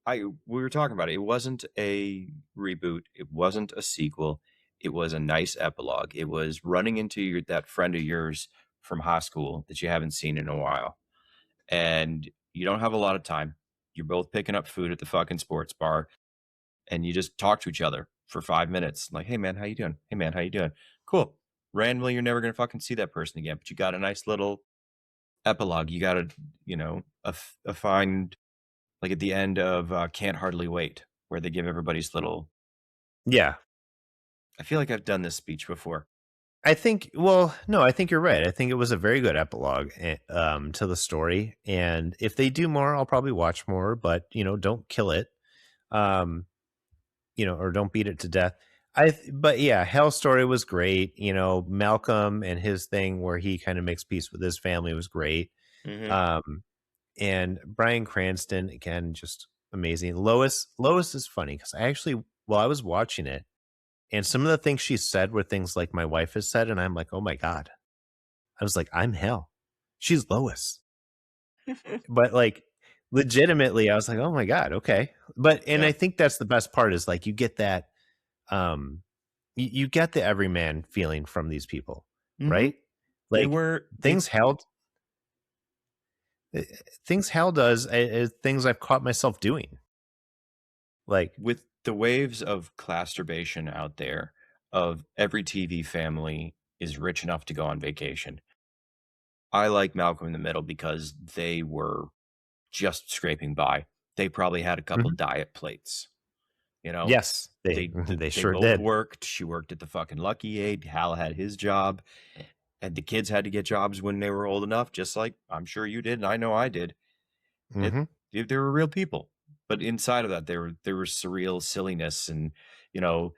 We were talking about it. It wasn't a reboot. It wasn't a sequel. It was a nice epilogue. It was running into that friend of yours from high school that you haven't seen in a while. And you don't have a lot of time. You're both picking up food at the fucking sports bar. And you just talk to each other for 5 minutes. Like, hey, man, how you doing? Hey, man, how you doing? Cool. Randomly, you're never going to fucking see that person again. But you got a nice little epilogue. You got a fine... Like at the end of Can't Hardly Wait, where they give everybody's little... Yeah. I feel like I've done this speech before. I think you're right. I think it was a very good epilogue to the story. And if they do more, I'll probably watch more, but don't kill it. Or don't beat it to death. But yeah, Hal's story was great. Malcolm and his thing where he kind of makes peace with his family was great. Mm-hmm. And Bryan Cranston, again, just amazing. Lois is funny because while I was watching it, and some of the things she said were things like my wife has said, and I'm like, oh my God. I was like, I'm Hal. She's Lois. But like legitimately, I was like, oh my God, okay. And I think that's the best part is like you get that you get the everyman feeling from these people, right? Like things Hal does things I've caught myself doing. Like with the waves of clasturbation out there of every TV family is rich enough to go on vacation. I like Malcolm in the Middle because they were just scraping by. They probably had a couple diet plates. Yes, they sure both did. worked. She worked at the fucking Lucky 8. Hal had his job. And the kids had to get jobs when they were old enough, just like I'm sure you did, and I know I did. They were real people. But inside of that, there was surreal silliness and,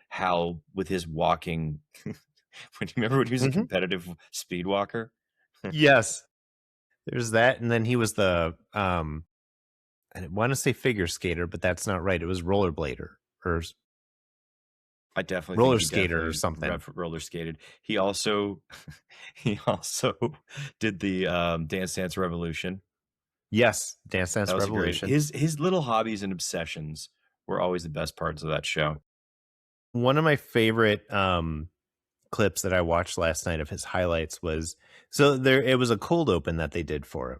Hal with his walking. Remember when he was a competitive speed walker? Yes. There's that. And then he was the, I want to say figure skater, but that's not right. It was rollerblader or I definitely roller think skater or something. Roller skated. He also did the Dance Dance Revolution. Yes, Dance Dance Revolution. His little hobbies and obsessions were always the best parts of that show. One of my favorite clips that I watched last night of his highlights was it was a cold open that they did for him.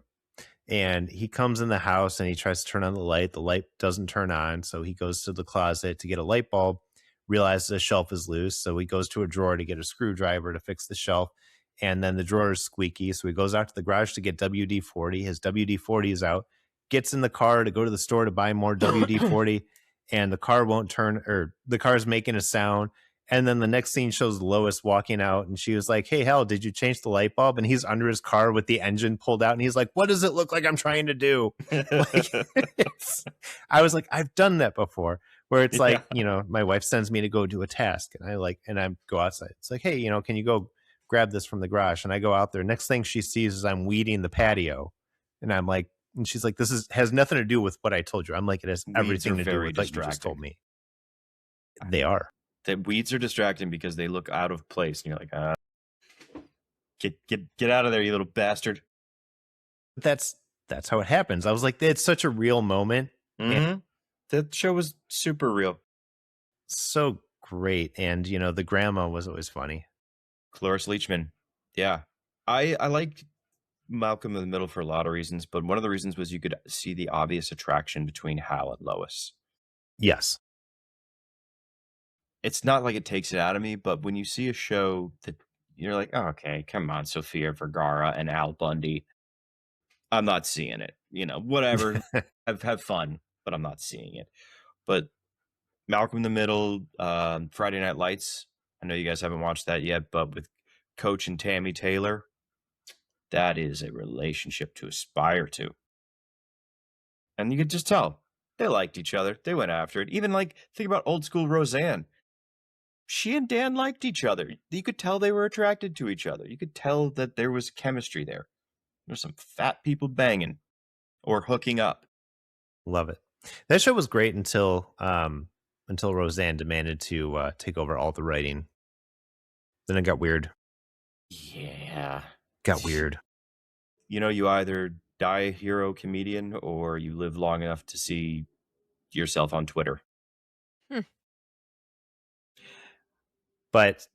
And he comes in the house and he tries to turn on the light. The light doesn't turn on. So he goes to the closet to get a light bulb, realizes the shelf is loose. So he goes to a drawer to get a screwdriver to fix the shelf. And then the drawer is squeaky. So he goes out to the garage to get WD-40. His WD-40 is out, gets in the car to go to the store to buy more WD-40. And the car won't turn, or the car's making a sound. And then the next scene shows Lois walking out and she was like, hey, Hal, did you change the light bulb? And he's under his car with the engine pulled out. And he's like, what does it look like I'm trying to do? I was like, I've done that before where it's like, my wife sends me to go do a task and I go outside. It's like, hey, can you go grab this from the garage? And I go out there. Next thing she sees is I'm weeding the patio. And I'm like, and she's like, has nothing to do with what I told you. I'm like, it has everything to do with what you just told me. They are. The weeds are distracting because they look out of place, and you're like, get out of there, you little bastard. That's how it happens. I was like, it's such a real moment. Mm-hmm. That show was super real, so great, and the grandma was always funny. Cloris Leachman, yeah, I liked Malcolm in the Middle for a lot of reasons, but one of the reasons was you could see the obvious attraction between Hal and Lois. Yes. It's not like it takes it out of me, but when you see a show that you're like, oh, okay, come on, Sofia Vergara and Al Bundy, I'm not seeing it. Whatever, have fun, but I'm not seeing it. But Malcolm in the Middle, Friday Night Lights, I know you guys haven't watched that yet, but with Coach and Tammy Taylor, that is a relationship to aspire to. And you could just tell they liked each other. They went after it. Even think about old school Roseanne. She and Dan liked each other. You could tell they were attracted to each other. You could tell that there was chemistry there. There's some fat people banging or hooking up. Love it. That show was great until Roseanne demanded to take over all the writing. Then it got weird. Yeah. Got weird. You either die a hero comedian or you live long enough to see yourself on Twitter. But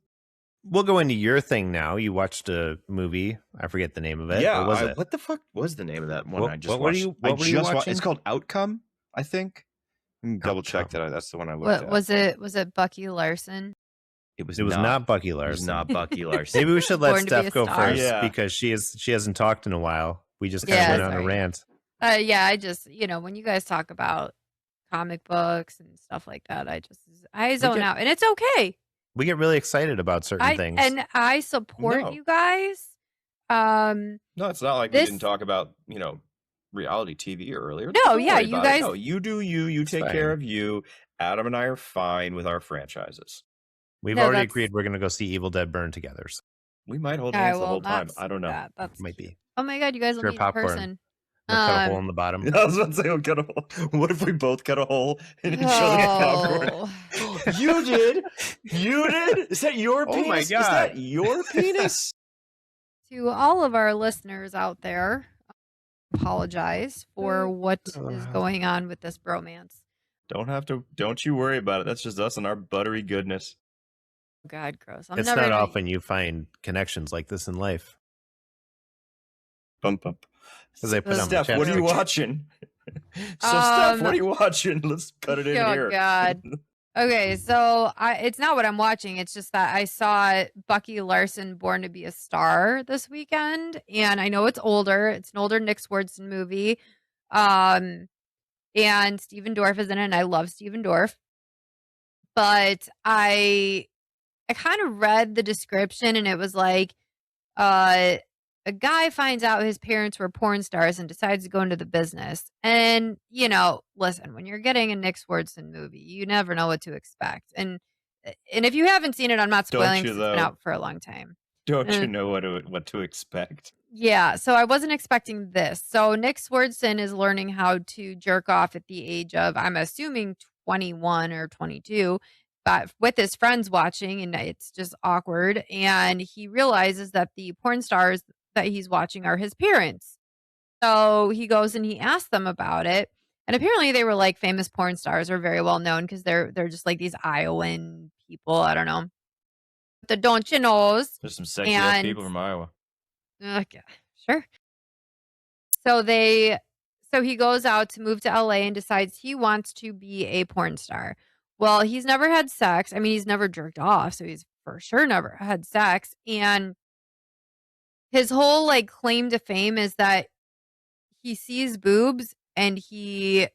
we'll go into your thing now. You watched a movie. I forget the name of it. Yeah. What was it? What the fuck was the name of that one? What were you watching? It's called Outcome, I think. Double check that. That's the one I looked at. Was it Bucky Larson? It was not Bucky Larson. It was not Bucky Larson. Maybe we should let Steph go first because she hasn't talked in a while. We just kind of went on a rant. I just when you guys talk about comic books and stuff like that, I zone out, and it's okay. We get really excited about certain things. And I support you guys. No, it's not like we didn't talk about, reality TV earlier. No, yeah, you guys. No, you do you. You take care of you. Adam and I are fine with our franchises. We've already agreed we're going to go see Evil Dead Burn together. So. We might hold hands the whole time. I don't know. That might be. Oh my God, you guys will meet in person. Cut a hole in the bottom. I was about to say, we'll cut a hole. What if we both cut a hole in each other's popcorn? You did? You did? Is that your penis? Oh my God. Is that your penis? To all of our listeners out there, apologize for what is going on with this bromance. Don't you worry about it. That's just us and our buttery goodness. God, gross. It's not often you find connections like this in life. Bump up. Steph, what are you watching? Steph, what are you watching? Let's cut it in here. Oh God. Okay, so it's not what I'm watching. It's just that I saw Bucky Larson Born to Be a Star this weekend, and I know it's older. It's an older Nick Swardson movie, and Steven Dorff is in it, and I love Steven Dorff. But I kind of read the description, and it was like, a guy finds out his parents were porn stars and decides to go into the business. And, listen, when you're getting a Nick Swardson movie, you never know what to expect. And if you haven't seen it, I'm not spoiling because it's been out for a long time. Don't you know what to expect? Yeah, so I wasn't expecting this. So Nick Swardson is learning how to jerk off at the age of, I'm assuming, 21 or 22. But with his friends watching, and it's just awkward. And he realizes that the porn stars that he's watching are his parents. So he goes and he asks them about it. And apparently they were like famous porn stars, or very well known, because they're just like these Iowan people. I don't know. The don't you knows. There's some sexy ass people from Iowa. Okay, sure. So he goes out to move to LA and decides he wants to be a porn star. Well, he's never had sex. I mean, he's never jerked off, so he's for sure never had sex. And his whole claim to fame is that he sees boobs and he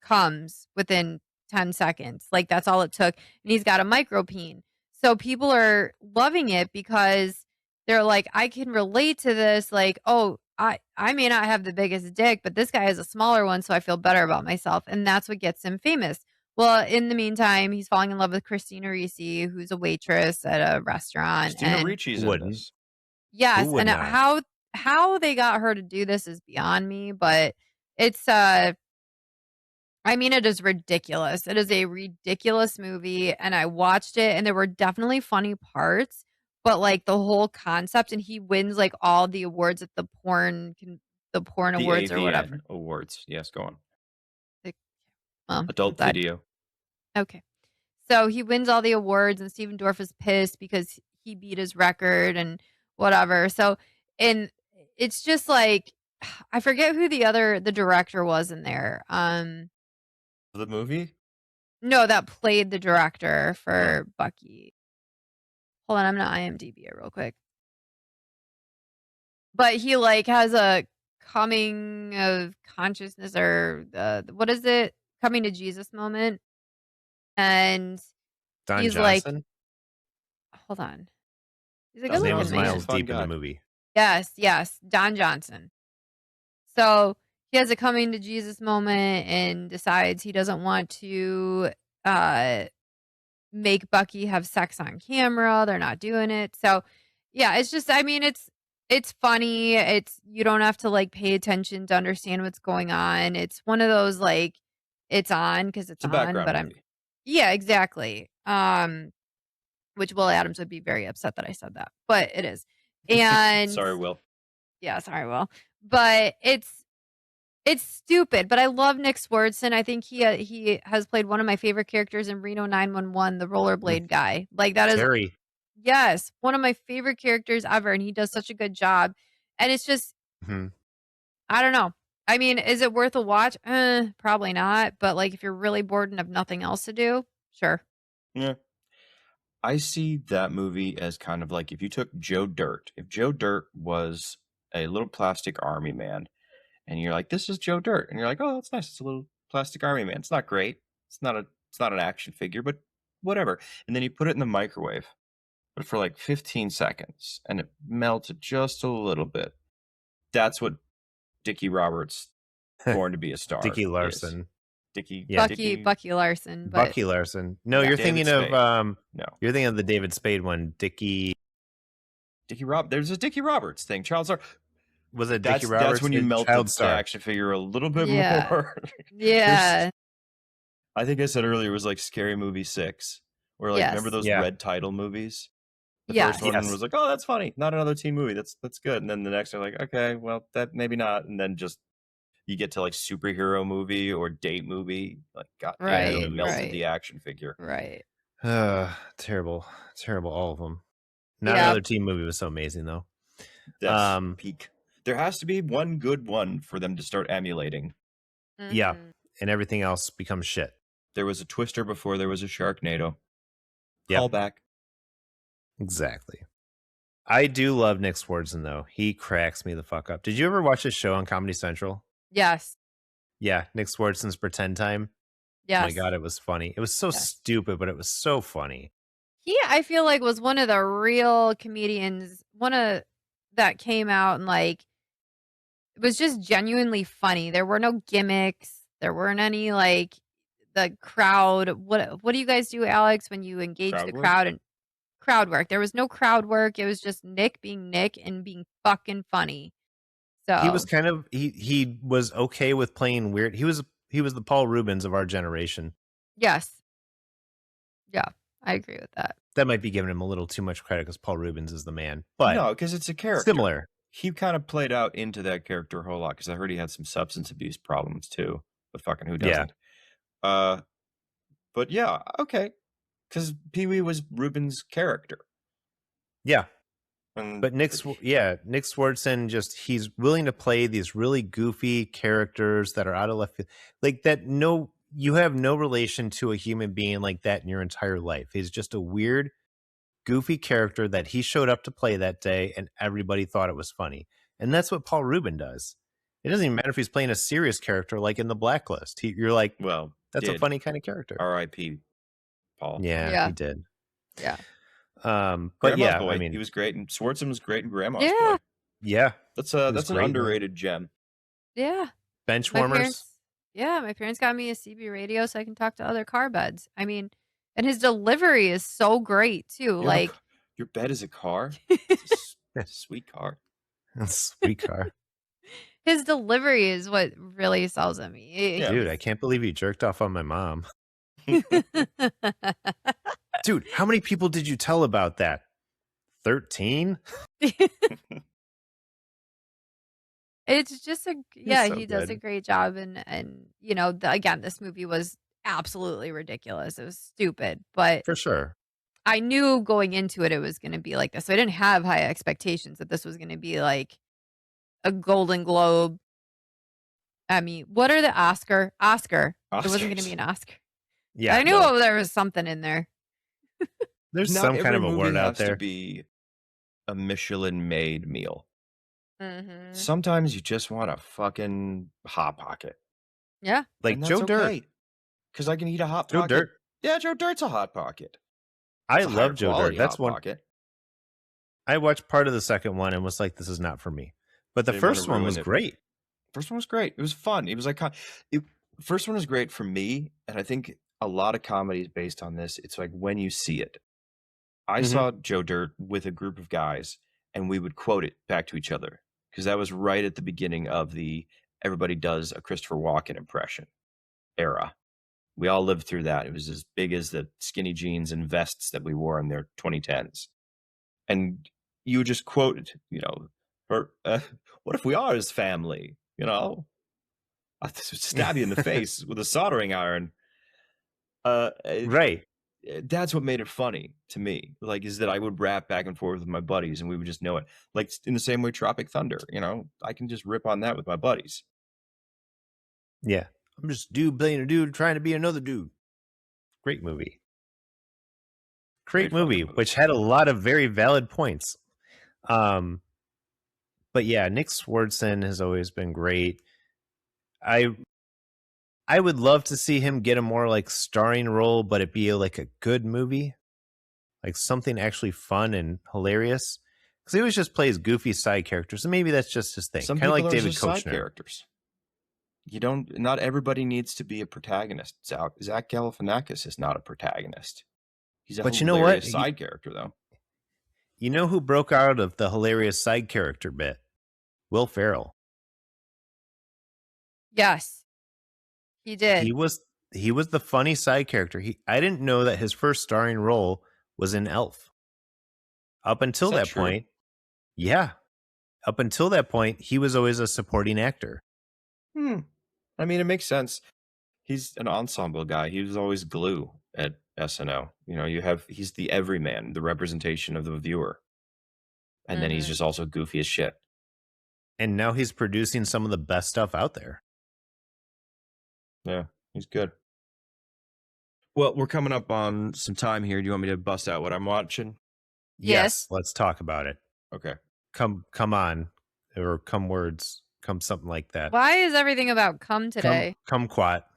comes within 10 seconds. Like, that's all it took. And he's got a micropene. So people are loving it because they're like, I can relate to this. Like, oh, I may not have the biggest dick, but this guy has a smaller one, so I feel better about myself. And that's what gets him famous. Well, in the meantime, he's falling in love with Christina Ricci, who's a waitress at a restaurant. Christina Ricci's in this. Yes, and how they got her to do this is beyond me, but it's it is ridiculous. It is a ridiculous movie, and I watched it, and there were definitely funny parts, but the whole concept, and he wins all the awards at the porn awards or whatever. Awards. Yes, go on. Adult video. Okay. So he wins all the awards, and Steven Dorff is pissed because he beat his record and whatever. So, and it's just I forget who the director was in there. The movie? No, that played the director for Bucky. Hold on, I'm gonna IMDb it real quick. But he has a coming of consciousness, or what is it? Coming to Jesus moment. And Don he's Johnson? Hold on. He's his name was Miles Deep in the movie. Yes, Don Johnson. So he has a coming to Jesus moment and decides he doesn't want to make Bucky have sex on camera. They're not doing it. So yeah, it's just, it's funny. You don't have to pay attention to understand what's going on. It's one of those it's on because it's on, but movie. Yeah, exactly. Which Will Adams would be very upset that I said that, but it is. And sorry, Will. Yeah, sorry, Will. But it's stupid. But I love Nick Swardson. I think he has played one of my favorite characters in Reno 911, the rollerblade guy. That is Terry. Yes, one of my favorite characters ever, and he does such a good job. And it's just, I don't know. Is it worth a watch? Probably not. But if you're really bored and have nothing else to do, sure. Yeah. I see that movie as kind of if you took Joe Dirt. If Joe Dirt was a little plastic army man, and you're like, this is Joe Dirt, and you're like, oh, that's nice. It's a little plastic army man. It's not great. It's not an action figure, but whatever. And then you put it in the microwave, but for like 15 seconds, and it melted just a little bit. That's what Dickie Roberts, Born to be a Star. Dickie Larson. Bucky Larson. But... Bucky Larson. No, you're thinking of no. You're thinking of the David Spade one. Dickie There's a Dickie Roberts thing. Child Star. Was it Dickie Roberts? That's when you melted the action figure a little bit more. Yeah. I think I said earlier it was like Scary Movie 6. Where remember those red title movies? The first one was like, oh, that's funny. Not another teen movie. That's good. And then the next one, like, okay, well, that maybe not. And then just you get to like superhero movie or date movie, like God, melted the action figure. Right. Terrible, all of them. Not another teen movie was so amazing though. That's peak. There has to be one good one for them to start emulating. Mm-hmm. Yeah, and everything else becomes shit. There was a Twister before there was a Sharknado. Yep. Call back. Exactly. I do love Nick Swardson though. He cracks me the fuck up. Did you ever watch his show on Comedy Central? Yes. Yeah, Nick Swardson's Pretend Time. Yes. Oh my God, it was funny. It was so stupid, but it was so funny. He, I feel like, was one of the real comedians, that came out and like, it was just genuinely funny. There were no gimmicks. There weren't any like the crowd. What do you guys do, Alex, when you engage the crowd and crowd work? There was no crowd work. It was just Nick being Nick and being fucking funny. So he was kind of he was okay with playing weird. He was the Paul Rubens of our generation. Yes. Yeah, I agree with that. That might be giving him a little too much credit because Paul Rubens is the man. But no, because it's a character. Similar. He kind of played out into that character a whole lot because I heard he had some substance abuse problems too. But fucking who doesn't? Yeah. But yeah, okay. Because Pee-wee was Rubens' character. Yeah. But Nick Swardson he's willing to play these really goofy characters that are out of left field. Like that you have no relation to a human being like that in your entire life. He's just a weird, goofy character that he showed up to play that day and everybody thought it was funny. And that's what Paul Rubin does. It doesn't even matter if he's playing a serious character like in The Blacklist. You're like, well, that's a funny kind of character. R.I.P. Paul. Yeah, he did. Yeah. But Grandma's Boy, he was great, and Swardson was great in Grandma's Boy. Yeah. That's an underrated gem. Yeah. Benchwarmers. My parents got me a CB radio so I can talk to other car beds. I mean, and his delivery is so great too. Your bed is a car? It's a sweet car. Sweet car. His delivery is what really sells at me. Dude, I can't believe you jerked off on my mom. Dude, how many people did you tell about that? 13? It's just he does a great job. And you know, again, this movie was absolutely ridiculous. It was stupid, but for sure. I knew going into it, it was going to be like this. So I didn't have high expectations that this was going to be like a Golden Globe. I mean, what are the Oscar? It wasn't going to be an Oscar. Yeah. I knew there was something in there. There's some kind of award out there. To be a Michelin-made meal. Mm-hmm. Sometimes you just want a fucking Hot Pocket. Yeah. Like Joe Dirt. Because I can eat a Hot Pocket. Joe Dirt? Yeah, Joe Dirt's a Hot Pocket. I love Joe Dirt. That's one. Pocket. I watched part of the second one and was like, this is not for me. But the first one was great. First one was great. It was fun. It was like, first one was great for me. And I think a lot of comedies based on this, it's like when you see it. I saw Joe Dirt with a group of guys and we would quote it back to each other because that was right at the beginning of the everybody does a Christopher Walken impression era. We all lived through that. It was as big as the skinny jeans and vests that we wore in their 2010s. And you just quoted, what if we are his family? I stab you in the face with a soldering iron. Right. That's what made it funny to me. Is that I would rap back and forth with my buddies and we would just know it. Like in the same way Tropic Thunder, I can just rip on that with my buddies. Yeah. I'm just a dude playing a dude trying to be another dude. Great movie. Great movie, which had a lot of very valid points. But yeah, Nick Swardson has always been great. I I would love to see him get a more like starring role, but it be like a good movie, like something actually fun and hilarious. Because he always just plays goofy side characters, and maybe that's just his thing. Some kind of people like are David just side Koechner. characters. Not everybody needs to be a protagonist. Zach Galifianakis is not a protagonist. He's a hilarious side character, though. You know who broke out of the hilarious side character bit? Will Ferrell. Yes, he did. He was the funny side character. I didn't know that his first starring role was in Elf. Up until that point, yeah. Up until that point, he was always a supporting actor. I mean, it makes sense. He's an ensemble guy. He was always glue at SNL. You know, he's the everyman, the representation of the viewer. And then he's just also goofy as shit. And now he's producing some of the best stuff out there. Yeah, he's good. Well, we're coming up on some time here. Do you want me to bust out what I'm watching? Yes. Let's talk about it. Okay. Come on. Or come words. Come something like that. Why is everything about come today? Come quat.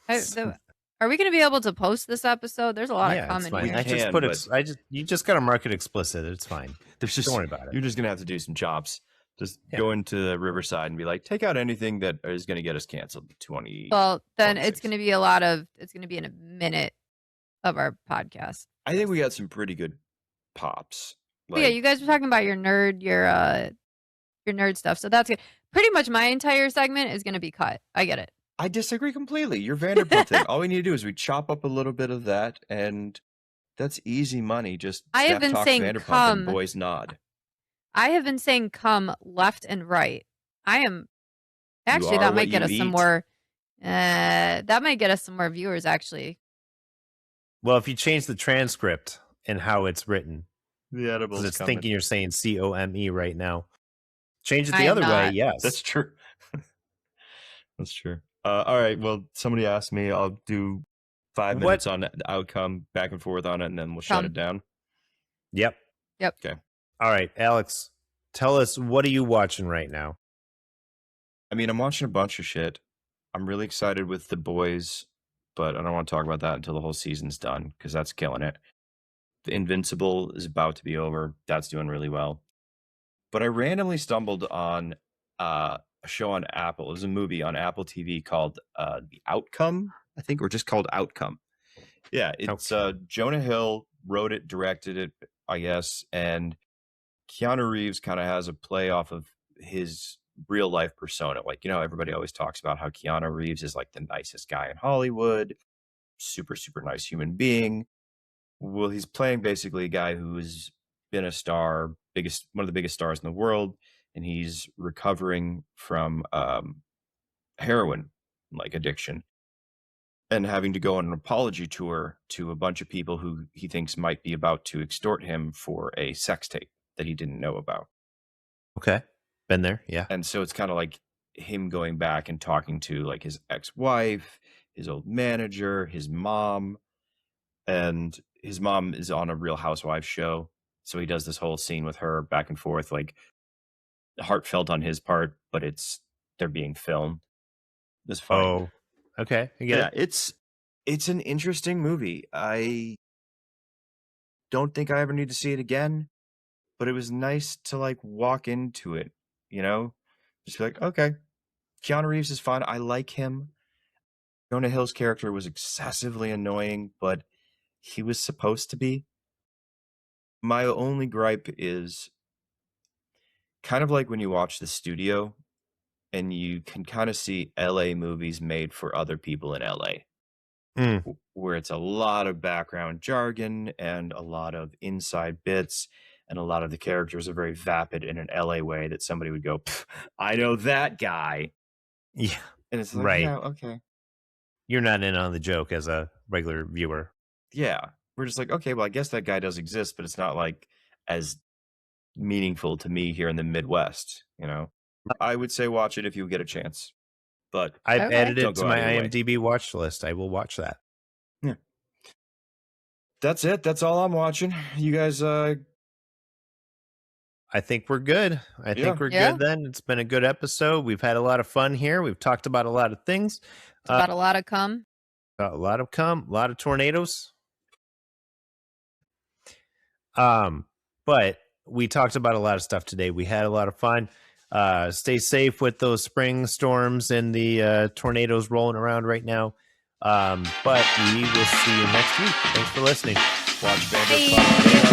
Are we going to be able to post this episode? There's a lot of comment here. You just got to mark it explicit. It's fine. Don't worry about it. You're just going to have to do some chops. Just go into Riverside and be like, take out anything that is going to get us canceled. 20. Well, then it's going to be it's going to be in a minute of our podcast. I think we got some pretty good pops. Like, yeah, you guys were talking about your nerd stuff. So that's good. Pretty much my entire segment is going to be cut. I get it. I disagree completely. Your Vanderpump thing. All we need to do is we chop up a little bit of that, and that's easy money. Just I have been saying Vanderpump and boys nod. I have been saying come left and right. I am actually that might get us some more. That might get us some more viewers. Actually, well, if you change the transcript and how it's written, the edibles. It's thinking you're saying COME right now. Change it the other way. Yes, that's true. That's true. All right. Well, somebody asked me. I'll do 5 minutes on the outcome, back and forth on it, and then we'll shut it down. Yep. Okay. All right, Alex, tell us, what are you watching right now? I mean, I'm watching a bunch of shit. I'm really excited with The Boys, but I don't want to talk about that until the whole season's done, because that's killing it. The Invincible is about to be over. That's doing really well. But I randomly stumbled on a show on Apple. It was a movie on Apple TV called The Outcome, I think, or just called Outcome. Yeah, it's Jonah Hill wrote it, directed it, I guess, and Keanu Reeves kind of has a play off of his real life persona. Like, you know, everybody always talks about how Keanu Reeves is like the nicest guy in Hollywood, super, super nice human being. Well, he's playing basically a guy who's been a star, one of the biggest stars in the world, and he's recovering from heroin like addiction and having to go on an apology tour to a bunch of people who he thinks might be about to extort him for a sex tape that he didn't know about. Okay. Been there. Yeah. And so it's kind of like him going back and talking to like his ex-wife, his old manager, his mom, and his mom is on a Real Housewives show. So he does this whole scene with her back and forth, like heartfelt on his part, but they're being filmed. It's funny. Oh, okay. It's an interesting movie. I don't think I ever need to see it again, but it was nice to like walk into it, you know, just be like, okay, Keanu Reeves is fun. I like him. Jonah Hill's character was excessively annoying, but he was supposed to be. My only gripe is kind of like when you watch The Studio and you can kind of see LA movies made for other people in LA, where it's a lot of background jargon and a lot of inside bits, and a lot of the characters are very vapid in an LA way that somebody would go, I know that guy. Yeah. And it's like, right. Yeah, okay. You're not in on the joke as a regular viewer. Yeah. We're just like, okay, well, I guess that guy does exist, but it's not like as meaningful to me here in the Midwest, you know? I would say watch it if you get a chance. But I've added it to my IMDb watch list. I will watch that. Yeah. That's it. That's all I'm watching. You guys I think we're good. I think we're good then. It's been a good episode. We've had a lot of fun here. We've talked about a lot of things. About a lot of cum. A lot of tornadoes. But we talked about a lot of stuff today. We had a lot of fun. Stay safe with those spring storms and the tornadoes rolling around right now. But we will see you next week. Thanks for listening. Watch Vanderpump Villa.